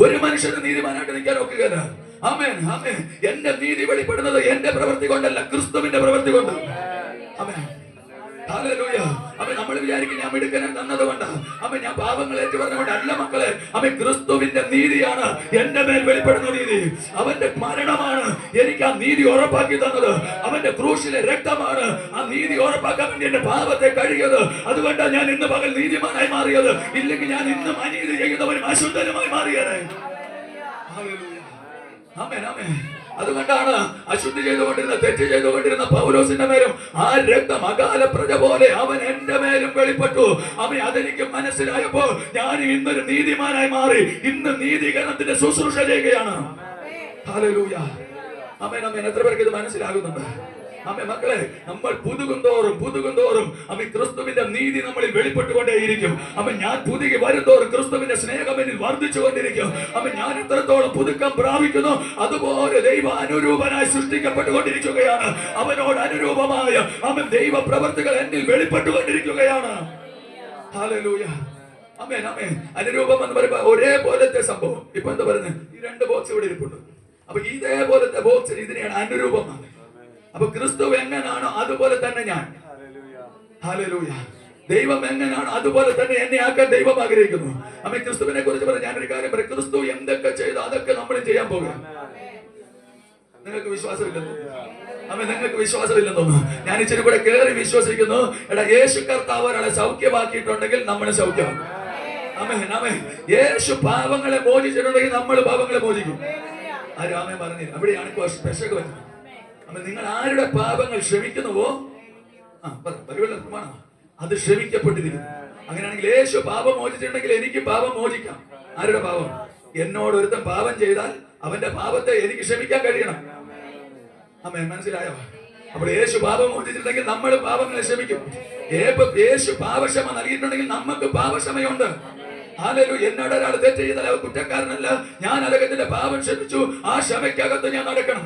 ഒരു മനുഷ്യന് നീതിമാനായിട്ട് നിൽക്കാൻ ഒക്കുകയില്ല. ആമേൻ, ആമേൻ. എന്റെ നീതി വെളിപ്പെടുന്നത് എന്റെ പ്രവൃത്തി കൊണ്ടല്ല, ക്രിസ്തുവിന്റെ പ്രവൃത്തി കൊണ്ട്. ആമേൻ, ഹല്ലേലൂയ. നമ്മൾ വിചാരിക്കും ഞാൻ മിടുക്കനെ തന്നത് കൊണ്ട്, ഞാൻ പാപങ്ങൾ ഏറ്റുപറഞ്ഞുകൊണ്ട് അല്ല മക്കളെ. ക്രിസ്തുവിന്റെ നീതിയാണ് എന്റെ മേൽ വെളിപ്പെടുന്ന നീതി. അവന്റെ മരണമാണ് എനിക്ക് ആ നീതി ഉറപ്പാക്കി തന്നത്. അവന്റെ ക്രൂശിലെ രക്തമാണ് ആ നീതി ഉറപ്പാക്കാൻ വേണ്ടി എന്റെ പാപത്തെ കഴുകിയത്. അതുകൊണ്ടാണ് ഞാൻ ഇന്ന് പകൽ നീതിമാനായി മാറിയത്. ഇല്ലെങ്കിൽ ഞാൻ ഇന്നും അനീതി ചെയ്യുന്നവരും അശുദ്ധനുമായി മാറിയത്. ഹല്ലേലൂയ. ആമേൻ, ആമേൻ. അതുകൊണ്ടാണ് അശുദ്ധി ചെയ്തുകൊണ്ടിരുന്ന, തെറ്റ് ചെയ്തുകൊണ്ടിരുന്ന പൗലോസിന്റെ മേലും ആ രക്തം അകാല പ്രജ പോലെ അവൻ എന്റെ മേലും വെളിപ്പെട്ടു. അതെനിക്ക് മനസ്സിലായപ്പോൾ ഞാൻ ഇന്നൊരു നീതിമാനായി മാറി. ഇന്ന് നീതീകരണത്തിന്റെ ശുശ്രൂഷ ചെയ്യുകയാണ്. ഹല്ലേലൂയ. ആമേൻ, ആമേൻ. എത്ര പേർക്ക് ഇത് മനസ്സിലാകുന്നുണ്ട്? മക്കളെ, നമ്മൾ പുതുകും തോറും ക്രിസ്തുവിന്റെ നീതി നമ്മളിൽ വെളിപ്പെട്ടുകൊണ്ടേയിരിക്കും. ഞാൻ പുതുകി വരുംതോറും ക്രിസ്തുവിന്റെ സ്നേഹം എന്നിൽ വർദ്ധിച്ചുകൊണ്ടിരിക്കും. ഞാൻ എത്രത്തോളം പുതുക്കം പ്രാപിക്കുന്നു അതുപോലെ ദൈവ അനുരൂപനായി സൃഷ്ടിക്കപ്പെട്ടുകൊണ്ടിരിക്കുകയാണ്. അവനോട് അനുരൂപമായ ദൈവ പ്രവർത്തികൾ എന്നിൽ വെളിപ്പെട്ടുകൊണ്ടിരിക്കുകയാണ്. ഹല്ലേലൂയ. ആമേൻ, ആമേൻ. അനുരൂപം എന്ന് പറയുമ്പോൾ ഒരേപോലത്തെ സംഭവം. ഇപ്പൊ എന്താ പറയുന്നത്? ഈ 2 ബോക്സ് ഇവിടെ ഇരിപ്പുണ്ട്. അപ്പൊ ഇതേപോലത്തെ ബോക്സ് ഇതിനെയാണ് അനുരൂപമാണ്. അപ്പൊ ക്രിസ്തു എങ്ങനാണോ അതുപോലെ തന്നെ ഞാൻ. ഹല്ലേലൂയ. ദൈവം എങ്ങനാണോ അതുപോലെ തന്നെ എന്നെ ആക്കാൻ ദൈവം ആഗ്രഹിക്കുന്നു. ക്രിസ്തുവിനെ കുറിച്ച് പറഞ്ഞ ഞാനൊരു കാര്യം പറയാം. ക്രിസ്തു എന്തൊക്കെ ചെയ്തു അതൊക്കെ നമ്മൾ ചെയ്യാൻ പോകുക. നിങ്ങൾക്ക് വിശ്വാസമില്ലെന്നോ? നിങ്ങൾക്ക് വിശ്വാസമില്ലെന്നോ? ഞാൻ ഇച്ചിരി കൂടെ കയറി വിശ്വസിക്കുന്നു. യേശു കർത്താവ് ഒരാളെ സൗഖ്യമാക്കിയിട്ടുണ്ടെങ്കിൽ നമ്മൾ സൗഖ്യം. യേശു പാപങ്ങളെ മോചിച്ചിട്ടുണ്ടെങ്കിൽ നമ്മൾ പാപങ്ങളെ മോചിക്കും. ആരും ആമേൻ പറഞ്ഞില്ല. അവിടെയാണ് സ്പെഷ്യൽ വരുന്നത്. നിങ്ങൾ ആരുടെ പാപങ്ങൾ ക്ഷമിക്കുന്നുവോ അത് ക്ഷമിക്കപ്പെട്ടിരിക്കുന്നു. അങ്ങനെയാണെങ്കിൽ യേശു പാപം മോചിച്ചിട്ടുണ്ടെങ്കിൽ എനിക്ക് പാപം മോചിക്കാം. ആരുടെ പാപം? എന്നോട് ഒരുത്തൻ പാപം ചെയ്താൽ അവന്റെ പാപത്തെ എനിക്ക് ക്ഷമിക്കാൻ കഴിയണം. ആമേൻ, മനസ്സിലായോ? അപ്പോൾ യേശു പാപം മോചിച്ചിട്ടുണ്ടെങ്കിൽ നമ്മൾ പാപങ്ങളെ ക്ഷമിക്കും. യേശു പാപക്ഷമ നൽകിയിട്ടുണ്ടെങ്കിൽ നമുക്ക് പാപക്ഷമയുണ്ട്. ഹല്ലേലൂയ. എന്നോട് ഒരാൾ തെറ്റ് ചെയ്താൽ അവർ കുറ്റക്കാരനല്ല. ഞാൻ അദ്ദേഹത്തിന്റെ പാപം ക്ഷമിച്ചു. ആ ക്ഷമയ്ക്കകത്ത് ഞാൻ നടക്കണം.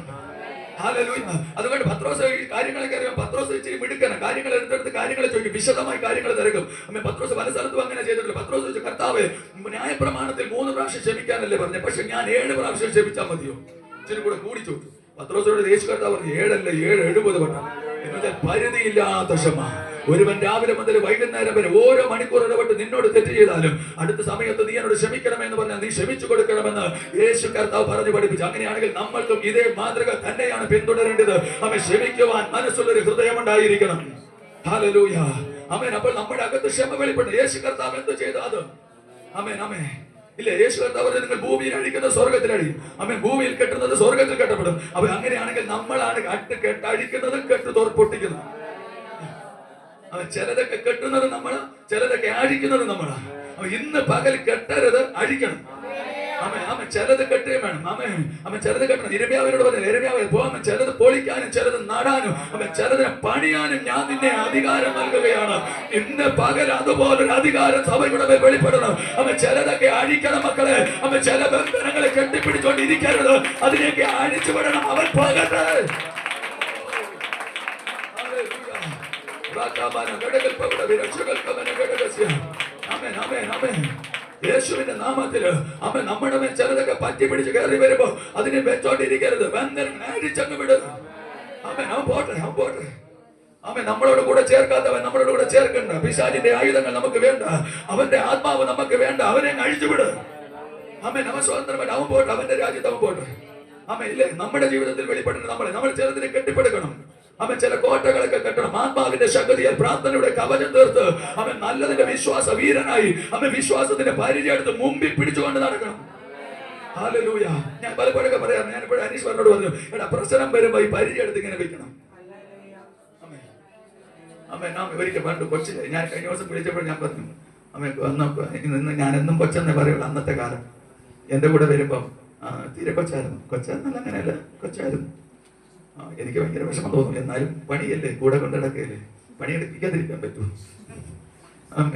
ഹല്ലേലൂയ. അതുകൊണ്ട് പത്രോസ് ഈ കാര്യങ്ങളൊക്കെ അറിയാം. പത്രോസ് ഇച്ചിരി മിടുക്കണം. കാര്യങ്ങൾ എടുത്തെടുത്ത് കാര്യങ്ങളെ ചോദിക്കും, വിശദമായി കാര്യങ്ങൾ തിരക്കും. പത്രോസ് പല സ്ഥലത്തും അങ്ങനെ ചെയ്തിട്ടില്ല. പത്രോസ് ചോദിച്ചു, കർത്താവേ, ന്യായപ്രമാണത്തിൽ 3 പ്രാവശ്യം ക്ഷമിക്കാനല്ലേ പറഞ്ഞത്, പക്ഷെ ഞാൻ 7 പ്രാവശ്യം ക്ഷമിച്ചാൽ മതിയോ? ഇച്ചിരി കൂടെ കൂടി ചോദിച്ചു. പത്രോസിനോട് യേശു കർത്താവ് പറഞ്ഞു, 7 അല്ല 7 70 വട്ടം. എന്നുവെച്ചാൽ പരിധിയില്ലാത്ത ക്ഷമ. ഒരുവൻ രാവിലെ മുതൽ വൈകുന്നേരം വരെ ഓരോ മണിക്കൂർ ഇടപെട്ട് നിന്നോട് തെറ്റ് ചെയ്താലും അടുത്ത സമയത്ത് നീ എന്നോട് ക്ഷമിക്കണമെന്ന് പറഞ്ഞാൽ നീ ക്ഷമിച്ചു കൊടുക്കണമെന്ന് യേശു കർത്താവ് പറഞ്ഞു പഠിപ്പിച്ചു. അങ്ങനെയാണെങ്കിൽ നമ്മൾക്കും ഇതേ മാതൃക തന്നെയാണ് പിന്തുടരേണ്ടത്. അവൻ ക്ഷമിക്കുവാൻ മനസ്സുള്ളൊരു ഹൃദയമുണ്ടായിരിക്കണം. ഹല്ലേലൂയ. ആമേൻ. അപ്പോൾ നമ്മുടെ അകത്ത് ക്ഷമ വെളിപ്പെടും. യേശു കർത്താവ് എന്ത് ചെയ്തു അത്? ആമേൻ, ആമേൻ. ഇല്ല, യേശു കർത്താവ് നിങ്ങൾ ഭൂമിയിൽ അഴിക്കുന്നത് സ്വർഗത്തിൽ അഴിയും. ആമേൻ. ഭൂമിയിൽ കെട്ടുന്നത് സ്വർഗത്തിൽ കെട്ടപ്പെടും. അപ്പൊ അങ്ങനെയാണെങ്കിൽ നമ്മളാണ് അഴിക്കുന്നതും കെട്ട് പൊട്ടിക്കുന്നത്. ചിലതൊക്കെ കെട്ടുന്നത് നമ്മള്, ചിലതൊക്കെ അഴിക്കുന്നത് നമ്മളാണ്. ഇന്ന് പകൽ കെട്ടരുത്, അഴിക്കണം. ചിലത് കെട്ടുകയും വേണം. ചിലത് കെട്ടണം. ഇരമ്യാവിനോട് പറഞ്ഞു, ഇരമ്യാവ് പോകാൻ ചിലത് പൊളിക്കാനും ചിലത് നടാനും ചിലതിനെ പണിയാനും ഞാൻ നിന്നെ അധികാരം നൽകുകയാണ്. ഇന്ന് പകൽ അതുപോലൊരു അധികാരം സഭയുടെ മേൽ വെളിപ്പെടണം. ചിലതൊക്കെ അഴിക്കണം മക്കളെ. ചില ബന്ധനങ്ങളെ കെട്ടിപ്പിടിച്ചോണ്ടിരിക്കരുത്, അതിനെയൊക്കെ അഴിച്ചു വിടണം. അവൻ പോകട്ടെ. യേശുവിന്റെ നാമത്തില് നമ്മുടെ മേൽ ചിലതൊക്കെ പറ്റി പിടിച്ച് കയറി വരുമ്പോ അതിനെ വെച്ചോണ്ടിരിക്കരുത്. അടിച്ചങ്ങ് വിട്. അവൻ പോട്ടെ. നമ്മളോട് കൂടെ ചേർക്കാത്തവൻ നമ്മളോട് കൂടെ ചേർക്കണ്ട. പിശാചിന്റെ ആയുധങ്ങൾ നമുക്ക് വേണ്ട. അവന്റെ ആത്മാവ് നമുക്ക് വേണ്ട. അവനെ അഴിച്ചുവിട്. അവൻ സ്വതന്ത്രമായിട്ട് അവൻ പോട്ടെ. അവന്റെ രാജ്യത്ത് അവൻ പോട്ടെ. ഇല്ലേ, നമ്മുടെ ജീവിതത്തിൽ വെളിപ്പെടണം. നമ്മൾ ചിലതിനെ കെട്ടിപ്പടുക്കണം. ചില കോട്ടകളൊക്കെ കെട്ടണം. ആത്മാവിന്റെ ശക്തിയാൽ പ്രാർത്ഥനയുടെ കവചം തീർത്ത് നല്ലതിന്റെ വിശ്വാസ വീരനായി വിശ്വാസത്തിന്റെ പരിചയം എടുത്ത് മുമ്പിൽ പിടിച്ചുകൊണ്ട് നടക്കണം. ഹല്ലേലൂയ. ഞാൻ പലപ്പോഴൊക്കെ പറയാറ്, ഞാനിപ്പോഴും അനീശ്വരനോട് പറഞ്ഞു, എടാ പ്രശ്നം വരുമ്പോ ഈ പരിചയം എടുത്ത് ഇങ്ങനെ വെക്കണം. ഒരിക്കൽ പണ്ട് കൊച്ചിലെ ഞാൻ കഴിഞ്ഞ ദിവസം വിളിച്ചപ്പോൾ ഞാൻ പറഞ്ഞു, ഇന്ന് ഞാൻ എന്നും കൊച്ചെന്നേ പറയുള്ളൂ. അന്നത്തെ കാലം എന്റെ കൂടെ വരുമ്പം തീരെ കൊച്ചായിരുന്നല്ല, അങ്ങനെയല്ല, കൊച്ചായിരുന്നു. എനിക്ക് ഭയങ്കര വിഷമം തോന്നും. എന്നാലും പണിയല്ലേ, കൂടെ കൊണ്ടിടക്കല്ലേ, പണിയെടുപ്പിക്കാതിരിക്കാൻ പറ്റുമോ?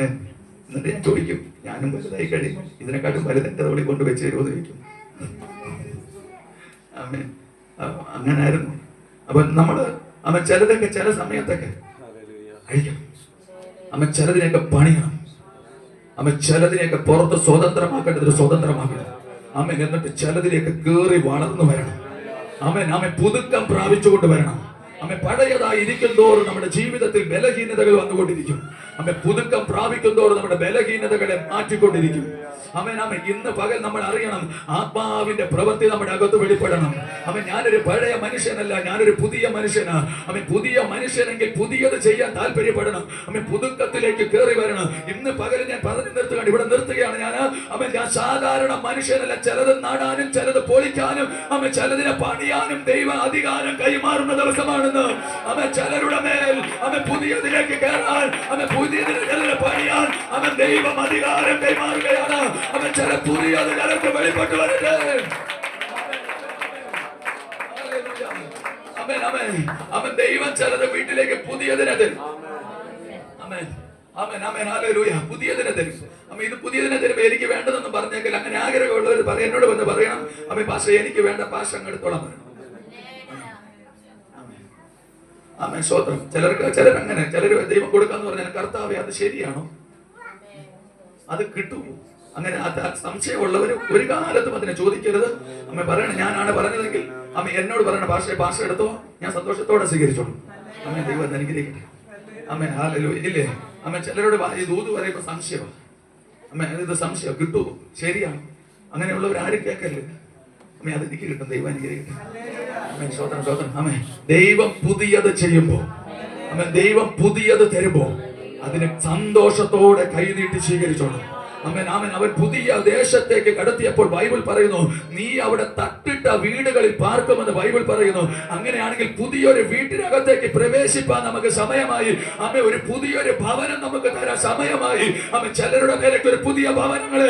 എന്നിട്ട് ഞാൻ ചോദിക്കും, ഞാനും വലുതായി കഴിയുമ്പോൾ ഇതിനെക്കാട്ടും വലുതെന്റെ തോളി കൊണ്ട് വെച്ച് തരുമോ എന്ന് ചോദിക്കും. അങ്ങനായിരുന്നു. അപ്പൊ നമ്മള് ചിലതൊക്കെ ചില സമയത്തൊക്കെ അഴിക്കണം. ചിലതിനെയൊക്കെ പണിയണം. ചിലതിനെയൊക്കെ പുറത്ത് സ്വതന്ത്രമാക്കേണ്ടത് സ്വതന്ത്രമാക്കണം. എന്നിട്ട് ചിലതിലേക്ക് കേറി വളർന്നു വരണം. പുതുക്കം പ്രാപിച്ചുകൊണ്ട് വരണം. പഴയതായി ഇരിക്കും തോറും നമ്മുടെ ജീവിതത്തിൽ ബലഹീനതകൾ വന്നുകൊണ്ടിരിക്കും. പുതുക്കം പ്രാപിക്കും തോറും നമ്മുടെ ബലഹീനതകളെ മാറ്റിക്കൊണ്ടിരിക്കും. ഇന്ന് പകൽ നമ്മൾ അറിയണം, ആത്മാവിന്റെ പ്രവൃത്തി നമ്മുടെ അകത്ത് വെളിപ്പെടണം. ഞാനൊരു പഴയ മനുഷ്യനല്ല, ഞാനൊരു പുതിയ മനുഷ്യനാ. പുതിയ മനുഷ്യനെങ്കിൽ പുതിയത് ചെയ്യാൻ താല്പര്യപ്പെടണം. പുതുക്കത്തിലേക്ക് കയറി വരണം. ഇന്ന് പകൽ ഞാൻ പറഞ്ഞു നിർത്തുകയാണ്, ഇവിടെ നിർത്തുകയാണ്. ഞാൻ സാധാരണ മനുഷ്യനല്ല. ചിലത് നടാനും ചിലത് പൊളിക്കാനും ചിലതിനെ പണിയാനും ദൈവ അധികാരം കൈമാറുന്ന ദിവസമാണെന്ന്. ചിലരുടെ മേൽ പുതിയതിലേക്ക് കയറാൻ, പുതിയതിനെ പണിയാൻ ദൈവം അധികാരം കൈമാറുകയാണ്. ചില പുതിയത് ചിലർക്ക് വെളിപ്പെട്ട് വരട്ടെ. ദൈവം ചിലത് വീട്ടിലേക്ക് പുതിയതിനെ തരും. പുതിയതിനെ തരും. ഇത് പുതിയതിനെ തരുമ്പോ എനിക്ക് വേണ്ടതെന്ന് പറഞ്ഞേക്കില്ല. അങ്ങനെ ആഗ്രഹമുള്ളവർ പറയും, എന്നോട് വന്ന് പറയണം, പാഷ എനിക്ക് വേണ്ട, പാഷ അങ്ങെടുത്തോളം പറയണം. സ്വതന്ത്രം. ചിലരങ്ങനെ, ചിലർ ദൈവം കൊടുക്കാന്ന് പറഞ്ഞാൽ കർത്താവേ അത് ശരിയാണോ, അത് കിട്ടുമോ? അങ്ങനെ സംശയമുള്ളവർ ഒരു കാലത്തും അതിനെ ചോദിക്കരുത്. പറയണം, ഞാനാണ് പറഞ്ഞതെങ്കിൽ എന്നോട് പറയണം, ഭാഷ എടുത്തോ, ഞാൻ സന്തോഷത്തോടെ സ്വീകരിച്ചോളൂ. ദൈവം അനുഗ്രഹിക്കട്ടെ. ഹല്ലേലൂയ. ഇല്ലേ, ചിലരോട് ഈ ദൂത് പറയുമ്പോ സംശയമാണ്. ഇത് സംശയം കിട്ടുമോ, ശരിയാണ്? അങ്ങനെയുള്ളവർ ആരും കേൾക്കല്ലേ. അതെനിക്ക് കിട്ടും. ദൈവം അനുഗ്രഹിക്കട്ടെ. ദൈവം പുതിയത് ചെയ്യുമ്പോ, ദൈവം പുതിയത് തരുമ്പോ അതിനെ സന്തോഷത്തോടെ കൈനീട്ടി സ്വീകരിച്ചോളൂ. അവൻ പുതിയ ദേശത്തേക്ക് കടത്തിയപ്പോൾ ബൈബിൾ പറയുന്നു, നീ അവിടെ തട്ടിട്ട വീടുകളിൽ പാർക്കുമെന്ന് ബൈബിൾ പറയുന്നു. അങ്ങനെയാണെങ്കിൽ പുതിയൊരു വീട്ടിനകത്തേക്ക് പ്രവേശിപ്പാൻ നമുക്ക് സമയമായി. ഒരു പുതിയൊരു ഭവനം നമുക്ക് തരാൻ സമയമായി. ചിലരുടെ മേലേക്ക് ഒരു പുതിയ ഭവനങ്ങള്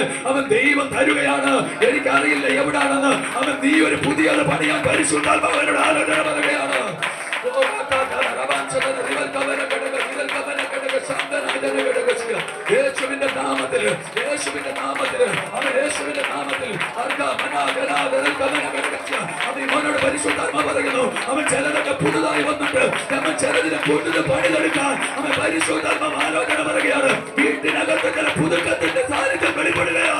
ദൈവം തരുകയാണ്. എനിക്കറിയില്ല എവിടാണെന്ന്. നീ ഒരു പുതിയത് പണിയാൻ പരിശുദ്ധാത്മാവിനോട് ആലോചന പറയുകയാണ്. യേശുവിന്റെ നാമത്തിൽ, യേശുവിന്റെ നാമത്തിൽ, അവൻ യേശുവിന്റെ നാമത്തിൽ അവൻ മോനോട് പരിശുദ്ധാത്മ പറയുന്നു. അവൻ ചിലതൊക്കെ പുതുതായി വന്നിട്ട് അവൻ ചിലതിനെ കൂടുതൽ പണിതെടുക്കാൻ അവൻ പരിശുദ്ധാത്മ ആലോചന പറയുകയാണ്. വീട്ടിനകത്ത് ചില പുതുക്കത്തിന്റെ സാന്നിധ്യം വെളിപ്പെടുകയാ.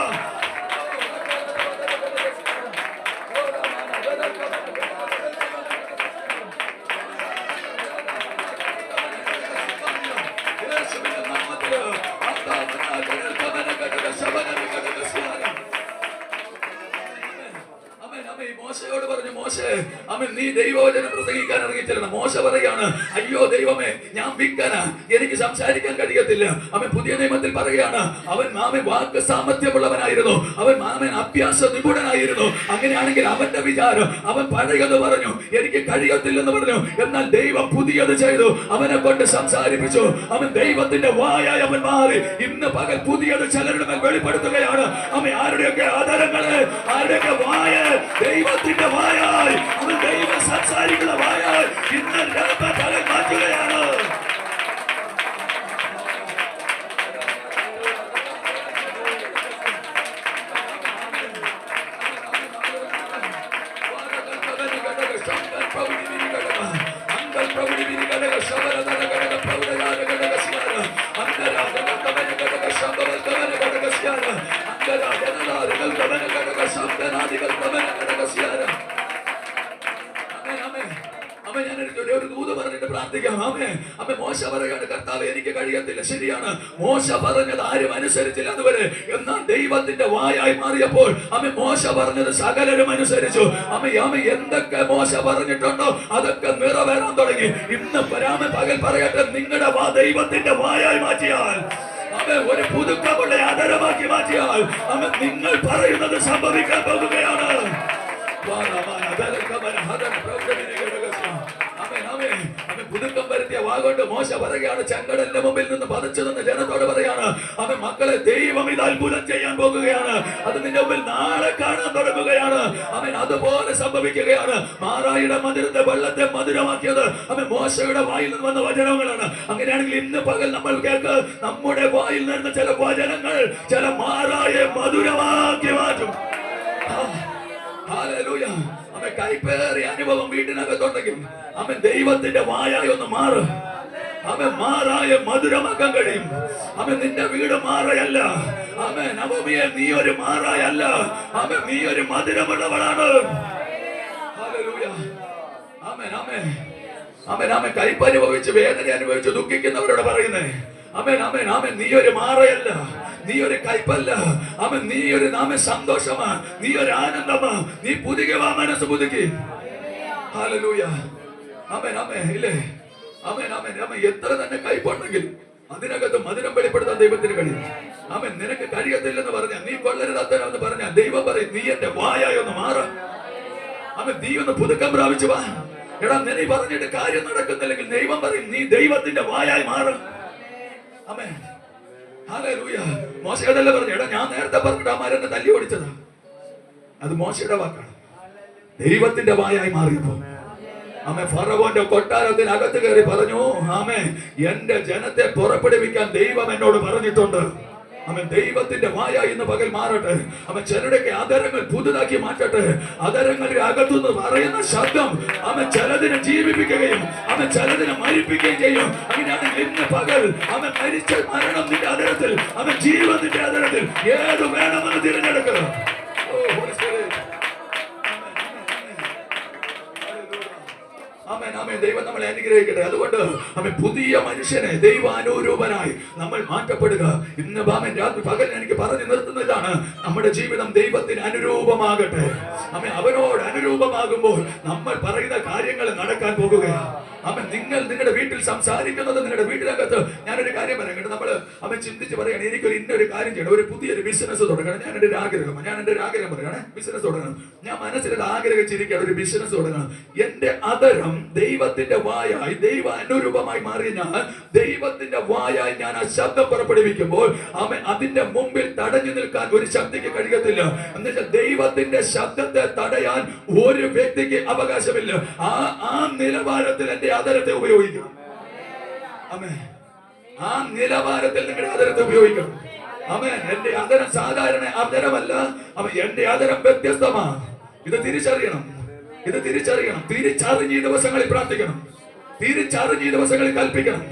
മോശയോട് പറഞ്ഞു, മോശേ അവൻ നീ ദൈവവചനം പ്രസംഗിക്കാൻ ഇറങ്ങിച്ചെല്ലണം. മോശ പറയാണ്, അയ്യോ ദൈവമേ, ഞാൻ വിക്കന, എനിക്ക് സംസാരിക്കാൻ കഴിയത്തില്ല. അവൻ പുതിയ നിയമത്തിൽ പറയുകയാണ്, അവൻ വാക്ക് സാമർത്ഥ്യമുള്ളവനായിരുന്നു, അവൻ അഭ്യാസ നിപുണനായിരുന്നു. അങ്ങനെയാണെങ്കിൽ അവന്റെ വിചാരം, അവൻ പഴയത് പറഞ്ഞു, എനിക്ക് കഴിയത്തില്ലെന്ന് പറഞ്ഞു. എന്നാൽ ദൈവം പുതിയത് ചെയ്തു, അവനെ കൊണ്ട് സംസാരിപ്പിച്ചു. അവൻ ദൈവത്തിന്റെ വായായി അവൻ മാറി. ഇന്ന് പകൽ പുതിയത് ചിലരുടെ മേൽ വെളിപ്പെടുത്തുകയാണ്. അവൻ ആരുടെയൊക്കെ ആധാരങ്ങളെ, ആരുടെയൊക്കെ വായ ദൈവത്തിന്റെ വായായി, അവൻ ദൈവം സംസാരിക്കുന്ന വായായി ഇന്ന് പകൽ മാറ്റുകയാണ്. ഒരു ദൂത് പറഞ്ഞിട്ട് പ്രാർത്ഥിക്കാം. അമ്മ മോശ പറയാണ്, കർത്താവേ എനിക്ക് കഴിയത്തില്ല. ശരിയാണ്, മോശ പറഞ്ഞത് ആരും അനുസരിച്ചില്ല അതുവരെ. എന്നാൽ ദൈവത്തിന്റെ വായായി മാറിയപ്പോൾ മോശ പറഞ്ഞത് സകലരും അനുസരിച്ചു. അമ്മ എന്തൊക്കെ മോശ പറഞ്ഞിട്ടുണ്ടോ അതൊക്കെ നിറവേറാൻ തുടങ്ങി. ഇന്ന് പകൽ പറയട്ടെ, നിങ്ങളുടെ ദൈവത്തിന്റെ വായായി മാറ്റിയാൽ, ഒരു പുതുക്കമുള്ള ആദരമാക്കി മാറ്റിയാൽ നിങ്ങൾ പറയുന്നത് സംഭവിക്കാൻ പോകുകയാണ്. പുതുക്കം വരുത്തിയ വാഗോണ്ട് മോശ പറയുകയാണ്, ചെങ്കടലിന്റെ മുമ്പിൽ നിന്ന് പതിച്ചു നിന്ന് ജനത്തോട് പറയാണ്, അവൻ മക്കളെ ദൈവം ഇത് അത്ഭുതം ചെയ്യാൻ പോകുകയാണ്. അത് നിന്റെ മുമ്പിൽ നാളെ കാണാൻ തുടങ്ങുകയാണ്. അവൻ അതുപോലെ സംഭവിക്കുകയാണ്. മാറായുടെ മധുരത്തെ വെള്ളത്തെ മധുരമാക്കിയത് അവൻ മോശയുടെ വായിൽ നിന്ന് വന്ന വചനങ്ങളാണ്. അങ്ങനെയാണെങ്കിൽ ഇന്ന് പകൽ നമ്മൾ കേൾക്ക്, നമ്മുടെ വായിൽ നിന്ന് ചില വചനങ്ങൾ ചില മാറായെ മധുരമാക്കി മാറ്റും. അവൻ കൈപ്പേറിയ അനുഭവം വീട്ടിനകത്തുണ്ടെങ്കിൽ അവൻ ദൈവത്തിന്റെ വായായി ഒന്ന് മാറും. അവൻ മാറായ മധുരമാക്കാൻ കഴിയും. അവൻ നിന്റെ വീട് മാറയല്ല. അവൻ നവമിയെ നീ ഒരു മാറായല്ല. അവൻ നീ ഒരു മധുരമുള്ളവളാണ്. അവൻ കൈപ്പനുഭവിച്ച് വേദന അനുഭവിച്ച് ദുഃഖിക്കുന്നവരോട് പറയുന്നേ, അവൻ നീ ഒരു മാറയല്ല, നീ ഒരു കൈപ്പല്ല. നീ ഒരു സന്തോഷമാ, നീ ഒരു ആനന്ദമാ. നീ പുതുക്കി വാ, മനസ്സ് പുതുക്കി. ഹല്ലേലൂയ. ഇല്ലേ, എത്ര തന്നെ കൈപ്പുണ്ടെങ്കിൽ അതിനകത്ത് മധുരം വെളിപ്പെടുത്താൻ ദൈവത്തിന് കഴിയും. നിനക്ക് കഴിയത്തില്ലെന്ന് പറഞ്ഞ, നീ കൊള്ളരുതാത്തവന്ന് പറഞ്ഞ, ദൈവം പറയും നീ എന്റെ വായായി ഒന്ന് മാറ. നീ ഒന്ന് പുതുക്കം പ്രാപിച്ചു വാ. എടാ, നീ പറഞ്ഞിട്ട് കാര്യം നടക്കുന്നില്ലെങ്കിൽ ദൈവം പറയും നീ ദൈവത്തിന്റെ വായായി മാറ. മോശയോടല്ലേ പറഞ്ഞു, എടാ ഞാൻ നേരത്തെ പറഞ്ഞിട്ട് ആ മരനെ തല്ലി ഓടിച്ചതാ. അത് മോശയുടെ വാക്കാണ്. ദൈവത്തിന്റെ വായായി മാറിയപ്പോ ഫറവോന്റെ കൊട്ടാരത്തിനകത്ത് കയറി പറഞ്ഞു, എന്റെ ജനത്തെ പുറപ്പെടുവിക്കാൻ ദൈവം എന്നോട് പറഞ്ഞിട്ടുണ്ട്. ദൈവത്തിന്റെ വായ ഇന്ന് പകൽ മാറട്ടെ. ചിലരുടെയൊക്കെ ആദരങ്ങൾ പുതുതാക്കി മാറ്റട്ടെ. ആദരങ്ങളുടെ അകത്തുനിന്ന് പറയുന്ന ശബ്ദം ചിലതിനെ ജീവിപ്പിക്കുകയും ചിലതിനെ മരിപ്പിക്കുകയും ചെയ്യും. അങ്ങനെയാണ് ഇന്ന് പകൽ മരിച്ച മരണം നിന്റെ ആദരത്തിൽ, ജീവന്റെ ആദരത്തിൽ ഏത് വേണമെന്ന് തിരഞ്ഞെടുക്കുക. ദൈവം നമ്മളെ അനുഗ്രഹിക്കട്ടെ. അതുകൊണ്ട് പുതിയ മനുഷ്യനെ ദൈവാനുരൂപനായി നമ്മൾ മാറ്റപ്പെടുക. ഇന്ന് രാത്രി പകൽ എനിക്ക് പറഞ്ഞു നിർത്തുന്നതാണ്, നമ്മുടെ ജീവിതം ദൈവത്തിന് അനുരൂപമാകട്ടെ. അവനോട് അനുരൂപമാകുമ്പോൾ നമ്മൾ പറയുന്ന കാര്യങ്ങൾ നടക്കാൻ പോകുകയാണ്. നിങ്ങൾ നിങ്ങളുടെ വീട്ടിൽ സംസാരിക്കുന്നത്, നിങ്ങളുടെ വീട്ടിനകത്ത് ഞാനൊരു കാര്യം പറയാം. നമ്മൾ ചിന്തിച്ച് പറയണം, എനിക്കൊരു ഇന്നൊരു കാര്യം ചെയ്യണം, ഒരു പുതിയൊരു ബിസിനസ് തുടങ്ങണം. ഞാൻ എൻ്റെ ഒരു ആഗ്രഹം പറയണേ, ബിസിനസ് തുടങ്ങണം. ഞാൻ മനസ്സിൽ ആഗ്രഹിച്ചിരിക്കുകയാണ്, ഒരു ബിസിനസ് തുടങ്ങണം. എന്റെ അതരം ദൈവത്തിന്റെ വായായി, ദൈവ അനുരൂപമായി മാറി ഞാൻ ദൈവത്തിന്റെ വായായി ഞാൻ ആ ശബ്ദം പുറപ്പെടുവിക്കുമ്പോൾ അതിന്റെ മുമ്പിൽ തടഞ്ഞു നിൽക്കാൻ ഒരു ശക്തിക്ക് കഴിയത്തില്ല. എന്നുവെച്ചാൽ ദൈവത്തിന്റെ ശബ്ദത്തെ തടയാൻ ഒരു വ്യക്തിക്ക് അവകാശമില്ല. ആ നിലവാരത്തിൽ എന്റെ ആദരത്തെ ഉപയോഗിക്കണം. ആ നിലവാരത്തിൽ നിങ്ങളുടെ ആദരത്തെ ഉപയോഗിക്കണം. ആമേൻ. എന്റെ ആദരം സാധാരണ ആദരമല്ല, എന്റെ ആദരം വ്യത്യസ്തമാണ്. ഇത് തിരിച്ചറിയണം, ഇത് തിരിച്ചറിയണം. തിരിച്ചറിഞ്ഞ് ഈ ദിവസങ്ങളിൽ പ്രാർത്ഥിക്കണം, തിരിച്ചറിഞ്ഞ് ഈ ദിവസങ്ങളിൽ കൽപ്പിക്കണം.